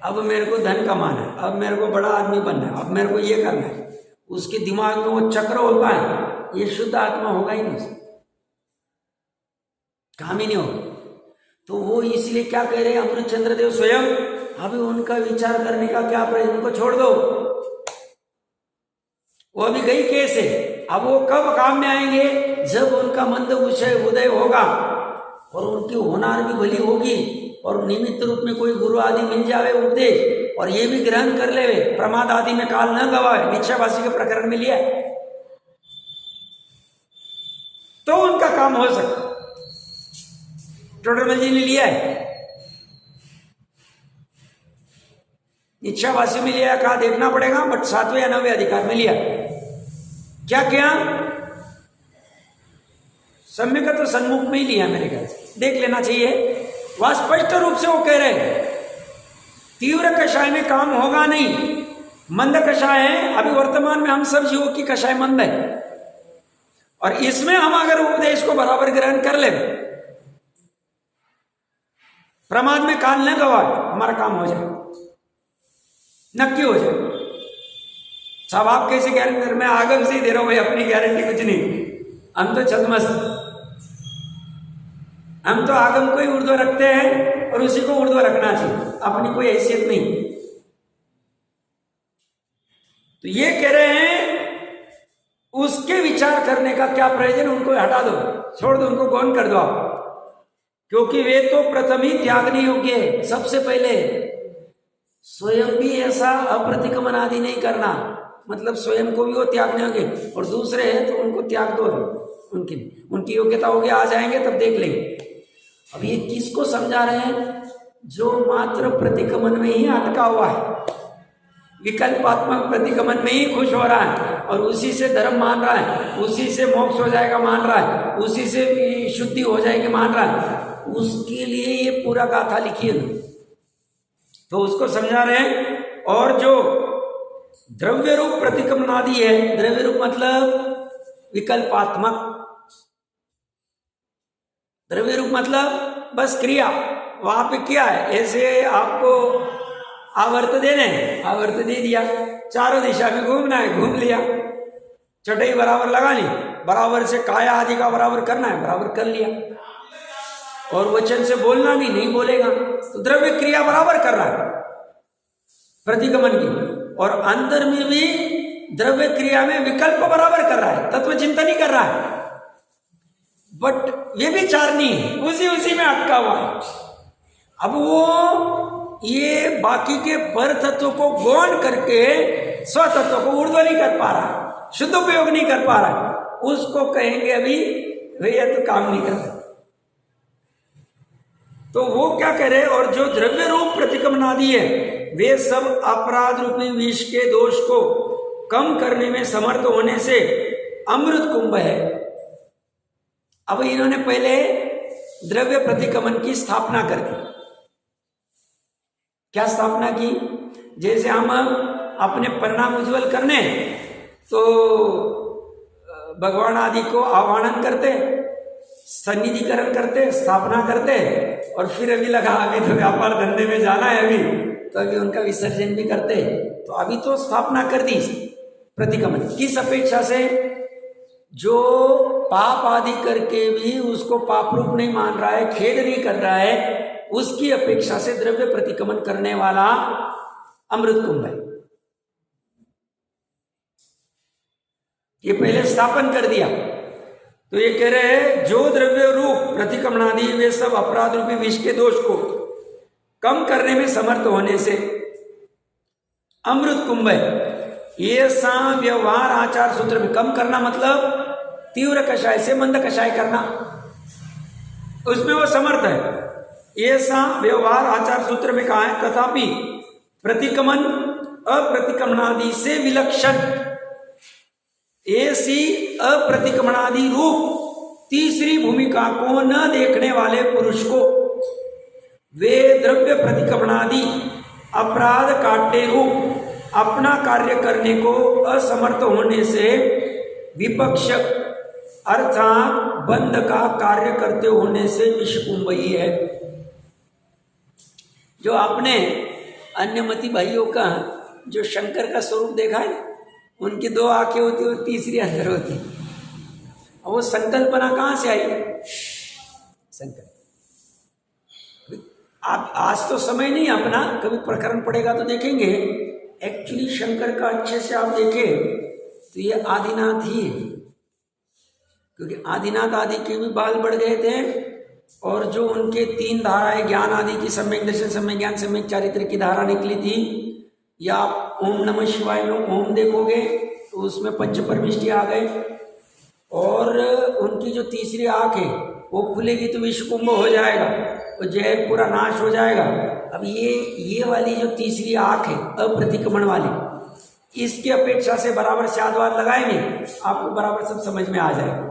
अब मेरे को धन कमाना है, अब मेरे को बड़ा आदमी बनना है, अब मेरे को ये करना है, उसके दिमाग में वो चक्र होता है, ये शुद्ध आत्मा होगा ही नहीं, उसका काम ही नहीं होगा। तो वो इसलिए क्या कह रहे हैं अमृत चंद्र देव स्वयं, अभी उनका विचार करने का क्या प्रयोजन, उनको छोड़ दो, वो अभी गई कैसे, अब वो कब काम में आएंगे, जब उनका मंद विषय उदय होगा और उनकी होनार भी भली होगी और निमित्त रूप में कोई गुरु आदि मिल जावे उपदेश, और ये भी ग्रहण कर ले, प्रमाद आदि में काल न गवाए, निश्चयवासी के प्रकरण में लिया, तो उनका काम हो सकता। टोटल जी ने लिया है, निश्चयवासी में लिया, कहा देखना पड़ेगा, बट 7वें या 9वें अधिकार में लिया। क्या किया, सम्यक तो सन्मुख में ही लिया, मेरे ख्याल से देख लेना चाहिए। वह स्पष्ट रूप से वो कह रहे तीव्र कषाय में काम होगा नहीं, मंद कषाय है। अभी वर्तमान में हम सब जीवों की कषाय मंद है, और इसमें हम अगर उपदेश को बराबर ग्रहण कर ले, प्रमाद में काल न गवाए, हमारा काम हो जाए, नक्की हो जाए। साहब आप कैसे गारंटी, मैं आगम से ही दे रहा हूं भाई, अपनी गारंटी कुछ नहीं, हम तो छदमस्त, हम तो आगम को ही ऊर्ध्व रखते हैं और उसी को ऊर्ध्व रखना चाहिए, अपनी कोई हैसियत नहीं। तो ये कह रहे हैं उसके विचार करने का क्या प्रयोजन, उनको हटा दो, छोड़ दो, उनको गौण कर दो आप, क्योंकि वे तो प्रथम ही त्यागने योग्य है। सबसे पहले स्वयं भी ऐसा अप्रतिक्रमण आदि नहीं करना, मतलब स्वयं को भी वो त्यागने होंगे, और दूसरे हैं तो उनको त्याग दो, उनकी योग्यता होगी, आ जाएंगे तब देख लेंगे। अब ये किसको समझा रहे हैं, जो मात्र प्रतिक्रमण में ही अटका हुआ है, विकल्पात्मक प्रतिक्रमण में ही खुश हो रहा है, और उसी से धर्म मान रहा है, उसी से मोक्ष हो जाएगा मान रहा है, उसी से शुद्धि हो जाएगी मान रहा है, उसके लिए ये पूरा गाथा लिखी है, तो उसको समझा रहे हैं। और जो द्रव्य रूप प्रतिक्रमण आदि है, द्रव्य रूप मतलब विकल्पात्मक, द्रव्य रूप मतलब बस क्रिया, वहां पे क्या है, ऐसे आपको आवर्त देने, आवर्त दे दिया, चारों दिशा में घूमना है, घूम लिया, चटाई बराबर लगा ली, बराबर से काया आदि का बराबर करना है, बराबर कर लिया, और वचन से बोलना नहीं बोलेगा, तो द्रव्य क्रिया बराबर कर रहा है प्रतिक्रमण की, और अंतर में भी द्रव्य क्रिया में विकल्प बराबर कर रहा है, तत्व चिंतन ही कर रहा है, बट वे भी चारनी है, उसी में अटका हुआ है। अब वो ये बाकी के पर तत्व को गौण करके स्व तत्व को ऊर्ध्व नहीं कर पा रहा, शुद्ध उपयोग नहीं कर पा रहा, उसको कहेंगे अभी भैया तो काम नहीं कर रहा। तो वो क्या कह रहे, और जो द्रव्य रूप प्रतिक्रमण आदि है, वे सब अपराध रूपी विष के दोष को कम करने में समर्थ होने से अमृत कुंभ है। अब इन्होंने पहले द्रव्य प्रतिक्रमण की स्थापना कर दी। क्या स्थापना की, जैसे हम अपने परिणाम उज्जवल करने तो भगवान आदि को आह्वान करते, सन्निधिकरण करते, स्थापना करते, और फिर अभी लगा अभी तो व्यापार धंधे में जाना है, अभी तो अभी उनका विसर्जन भी करते। तो अभी तो स्थापना कर दी प्रतिक्रमण, किस अपेक्षा से, जो पाप आदि करके भी उसको पाप रूप नहीं मान रहा है, खेद नहीं कर रहा है, उसकी अपेक्षा से द्रव्य प्रतिक्रमण करने वाला अमृत कुंभ है। ये पहले स्थापन कर दिया। तो ये कह रहे हैं जो द्रव्य रूप प्रतिक्रमण आदि वे सब अपराध रूपी विष के दोष को कम करने में समर्थ होने से अमृत कुंभ है। ये सा व्यवहार आचार सूत्र में, कम करना मतलब तीव्र कषाय से मंद कषाय करना, उसमें वो समर्थ है। ये सा व्यवहार आचार सूत्र में कहा है, तथापि प्रतिक्रमण अप्रतिक्रमणादि से विलक्षण ऐसी अप्रतिक्रमणादि रूप तीसरी भूमिका को न देखने वाले पुरुष को वे द्रव्य प्रतिक्रमणादि अपराध काटने रूप अपना कार्य करने को असमर्थ होने से विपक्ष अर्थात बंध का कार्य करते होने से विषकुंभई है। जो आपने अन्यमति भाइयों का जो शंकर का स्वरूप देखा है, उनकी दो आंखें होती और तीसरी अंदर होती, और वो संकल्पना कहाँ से आई? संकल्प। आप आज तो समय नहीं अपना, कभी प्रकरण पड़ेगा तो देखेंगे। एक्चुअली शंकर का अच्छे से आप देखें तो ये आदिनाथ ही है, क्योंकि आदिनाथ आदि के भी बाल बढ़ गए थे, और जो उनके तीन धाराएं ज्ञान आदि की सम्यक दर्शन, सम्यक ज्ञान, सम्यक चारित्र की धारा निकली थी, या आप ओम नमः शिवाय में ओम देखोगे तो उसमें पंच परमिष्टि आ गए, और उनकी जो तीसरी आंख है वो खुलेगी तो विषकुंभ हो जाएगा, और जहर पूरा नाश हो जाएगा। अब ये वाली जो तीसरी आंख है अप्रतिक्रमण वाली, इसकी अपेक्षा से बराबर शादवाद लगाएंगे, आपको बराबर सब समझ में आ जाएगा।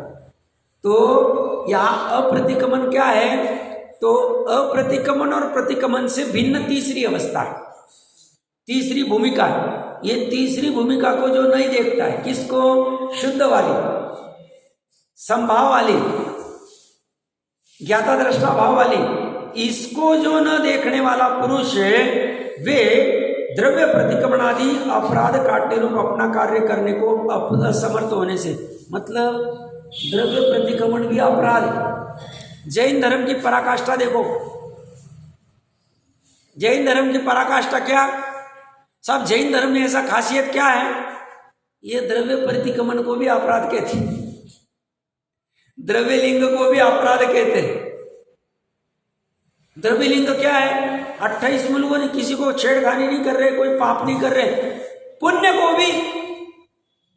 तो यहाँ अप्रतिक्रमण क्या है? तो अप्रतिक्रमण और प्रतिक्रमण से भिन्न तीसरी अवस्था है, तीसरी भूमिका है। ये तीसरी भूमिका को जो नहीं देखता है, किसको? शुद्ध वाली, संभाव वाली, ज्ञाता दृष्टा भाव वाली, इसको जो न देखने वाला पुरुष है, वे द्रव्य प्रतिक्रमणादि अपराध काटने रूप अपना कार्य करने को असमर्थ होने से, मतलब द्रव्य प्रतिक्रमण भी अपराध है। जैन धर्म की पराकाष्ठा देखो, जैन धर्म की पराकाष्ठा क्या? सब जैन धर्म में ऐसा खासियत क्या है? ये द्रव्य प्रतिक्रमण को भी अपराध कहते, द्रव्य लिंग को भी अपराध कहते। द्रव्य लिंग क्या है? 28 मुल्कों ने किसी को छेड़खानी नहीं कर रहे, कोई पाप नहीं कर रहे, पुण्य को भी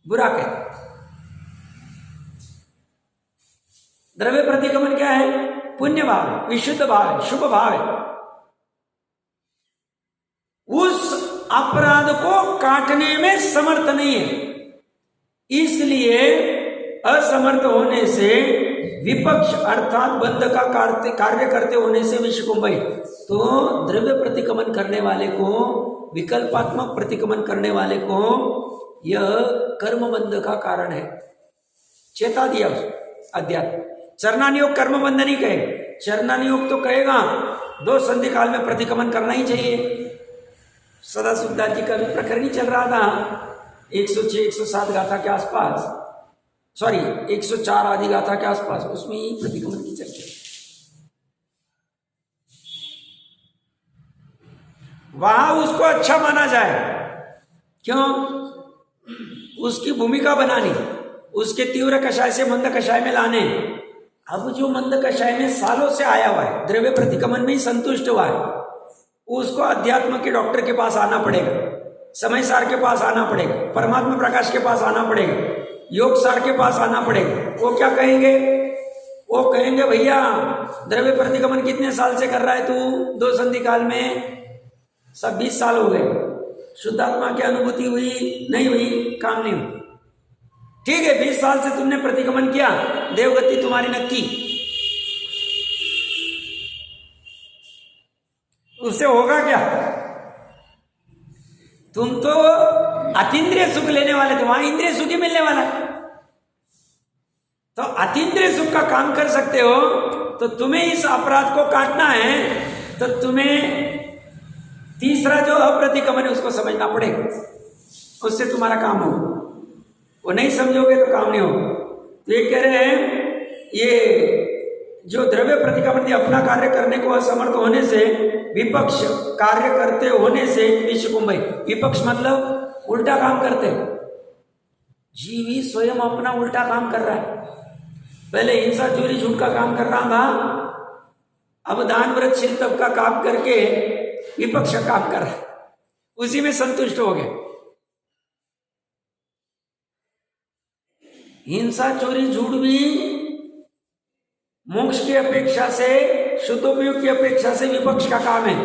बुरा कहते। द्रव्य प्रतिक्रमण क्या है? पुण्य भाव, विशुद्ध भाव है, शुभ भाव है। उस अपराध को काटने में समर्थ नहीं है, इसलिए असमर्थ होने से विपक्ष अर्थात बंध का कार्य करते होने से विषकुंभई। तो द्रव्य प्रतिक्रमण करने वाले को, विकल्पात्मक प्रतिक्रमण करने वाले को यह कर्म बंध का कारण है। चेता दिया अध्यात्म। चरणानियोग कर्म बंध नहीं कहे, चरणानियोग तो कहेगा दो संधि काल में प्रतिक्रमण करना ही चाहिए। सदा सुखदास जी का भी प्रकरण ही चल रहा था 106-107 गाथा के आसपास, सॉरी 104 आदि गाथा के आसपास, उसमें ही प्रतिक्रमण की चर्चा। वहां उसको अच्छा माना जाए, क्यों? उसकी भूमिका बनानी, उसके तीव्र कषाय से मंद कषाय में लाने। अब जो मंद कषाय में सालों से आया हुआ है, द्रव्य प्रतिक्रमण में ही संतुष्ट हुआ है, उसको अध्यात्म के डॉक्टर के पास आना पड़ेगा, समय सार के पास आना पड़ेगा, परमात्मा प्रकाश के पास आना पड़ेगा, योग सार के पास आना पड़ेगा। वो क्या कहेंगे? वो कहेंगे भैया द्रव्य प्रतिक्रमण कितने साल से कर रहा है तू? 2 संधि काल में सब 20 साल हो गए, शुद्धात्मा की अनुभूति हुई नहीं हुई? काम नहीं हुई। ठीक है, 20 साल से तुमने प्रतिक्रमण किया, देवगति तुम्हारी नक्की, उससे होगा क्या? तुम तो अतीन्द्रिय सुख लेने वाले थे, वहां इंद्रिय सुख ही मिलने वाला है। तो अतीन्द्रिय सुख का काम कर सकते हो, तो तुम्हें इस अपराध को काटना है, तो तुम्हें तीसरा जो अप्रतिक्रमण है उसको समझना पड़ेगा, उससे तुम्हारा काम होगा। वो नहीं समझोगे तो काम नहीं होगा। तो ये कह रहे हैं, ये जो द्रव्य प्रतिक्रमण अपना कार्य करने को असमर्थ होने से विपक्ष कार्य करते होने से विषकुंभई। विपक्ष मतलब उल्टा काम करते, जीव ही स्वयं अपना उल्टा काम कर रहा है। पहले हिंसा चोरी झूठ का काम कर रहा था, अब दान व्रत शील तप का काम करके विपक्ष काम कर रहा है, उसी में संतुष्ट हो गए। हिंसा चोरी झूठ भी मोक्ष की अपेक्षा से, शुद्धोपयोग की अपेक्षा से विपक्ष का काम है,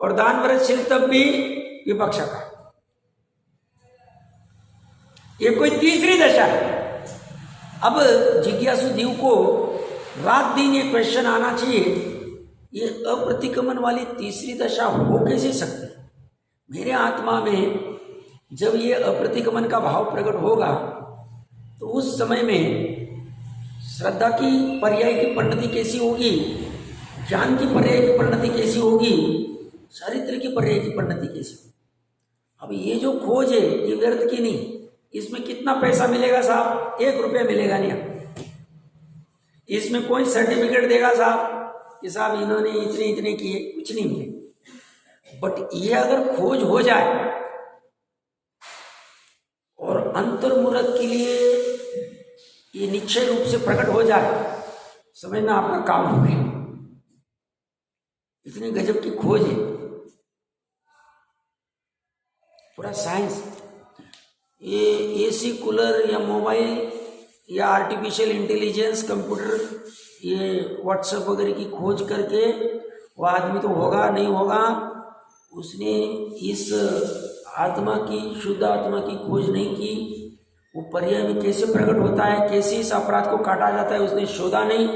और दान व्रत शील तप भी विपक्ष का। ये कोई तीसरी दशा है। अब जिज्ञासु जीव को रात दिन ये क्वेश्चन आना चाहिए, ये अप्रतिक्रमण वाली तीसरी दशा हो कैसे सकती? मेरे आत्मा में जब ये अप्रतिक्रमण का भाव प्रकट होगा तो उस समय में श्रद्धा की पर्याय की परिणति कैसी होगी, ज्ञान की पर्याय की परिणति कैसी होगी, चारित्र की पर्याय की परिणति कैसी होगी। अब ये जो खोज है ये व्यर्थ की नहीं। इसमें कितना पैसा मिलेगा साहब? 1 रुपया मिलेगा नहीं। इसमें कोई सर्टिफिकेट देगा साहब कि साहब इन्होंने इतने इतने किए, कुछ नहीं मिले। बट ये अगर खोज हो जाए और अंतर्मुहूर्त के लिए ये निश्चय रूप से प्रकट हो जाए, समझना आपका काम हो गया। इतनी गजब की खोज है, पूरा साइंस। ये एसी, कूलर या मोबाइल या आर्टिफिशियल इंटेलिजेंस, कंप्यूटर, ये व्हाट्सएप वगैरह की खोज करके वो आदमी तो होगा नहीं होगा, उसने इस आत्मा की, शुद्ध आत्मा की खोज नहीं की। वो पर्याय में कैसे प्रकट होता है, कैसे इस अपराध को काटा जाता है, उसने शोधा नहीं।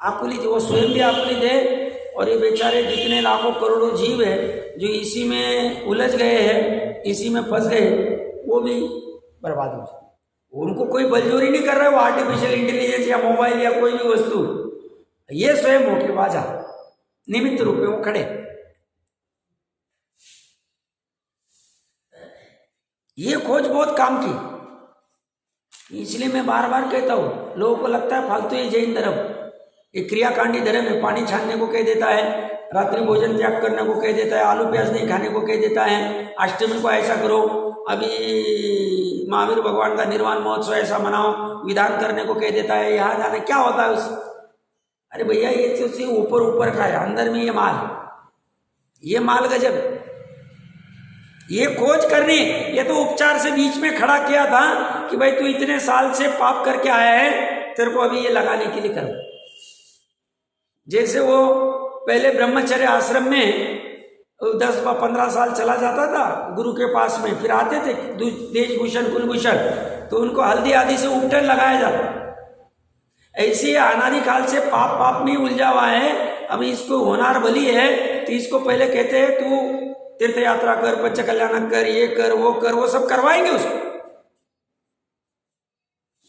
आकुलित, वो स्वयं भी आकुलित है। और ये बेचारे जितने लाखों करोड़ों जीव है जो इसी में उलझ गए हैं, इसी में फंस गए, वो भी बर्बाद हो जाए। उनको कोई बलजोरी नहीं कर रहा है, वो आर्टिफिशियल इंटेलिजेंस या मोबाइल या कोई भी वस्तु, ये स्वयं होके बाजार निमित्त रूप में वो खड़े। ये खोज बहुत काम की। इसलिए मैं बार बार कहता हूं, लोगों को लगता है फालतू ये जैन धर्म, ये क्रियाकांडी धर्म है, पानी छानने को कह देता है, रात्रि भोजन त्याग करने को कह देता है, आलू प्याज नहीं खाने को कह देता है, अष्टमी को ऐसा करो, अभी महावीर भगवान का निर्वाण महोत्सव ऐसा मनाओ, विधान करने को कह देता है, यहाँ जाना क्या होता है उस। अरे भैया ये तो ऊपर ऊपर का है, अंदर में ये माल गजब। ये खोज करने, ये तो उपचार से बीच में खड़ा किया था कि भाई तू इतने साल से पाप करके आया है, तेरे को अभी ये लगाने के लिए करो। जैसे वो पहले ब्रह्मचर्य आश्रम में 10-15 साल चला जाता था गुरु के पास में, फिर आते थे देशभूषण कुलभूषण, तो उनको हल्दी आदि से उपटन लगाया जाता। ऐसे अनादिकाल से पाप में उलझा हुआ है। अब इसको होनार बली है तो इसको पहले कहते हैं तू तीर्थ यात्रा कर, पंच कल्याण कर, ये कर, वो सब करवाएंगे उसको।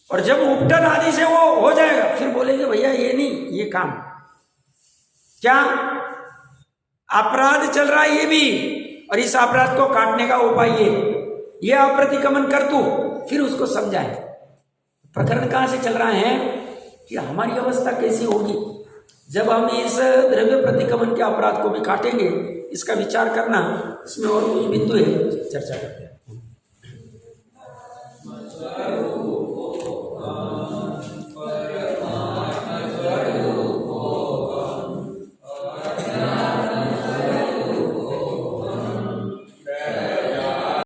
और जब उपटन आदि से वो हो जाएगा फिर बोलेंगे भैया ये नहीं, ये काम क्या अपराध चल रहा है ये भी, और इस अपराध को काटने का उपाय ये अप्रतिक्रमण कर तू, फिर उसको समझाए। प्रकरण कहां से चल रहा है कि हमारी अवस्था कैसी होगी जब हम इस द्रव्य प्रतिक्रमण के अपराध को भी काटेंगे। इसका विचार करना, इसमें और कुछ बिंदु है, चर्चा करते हैं।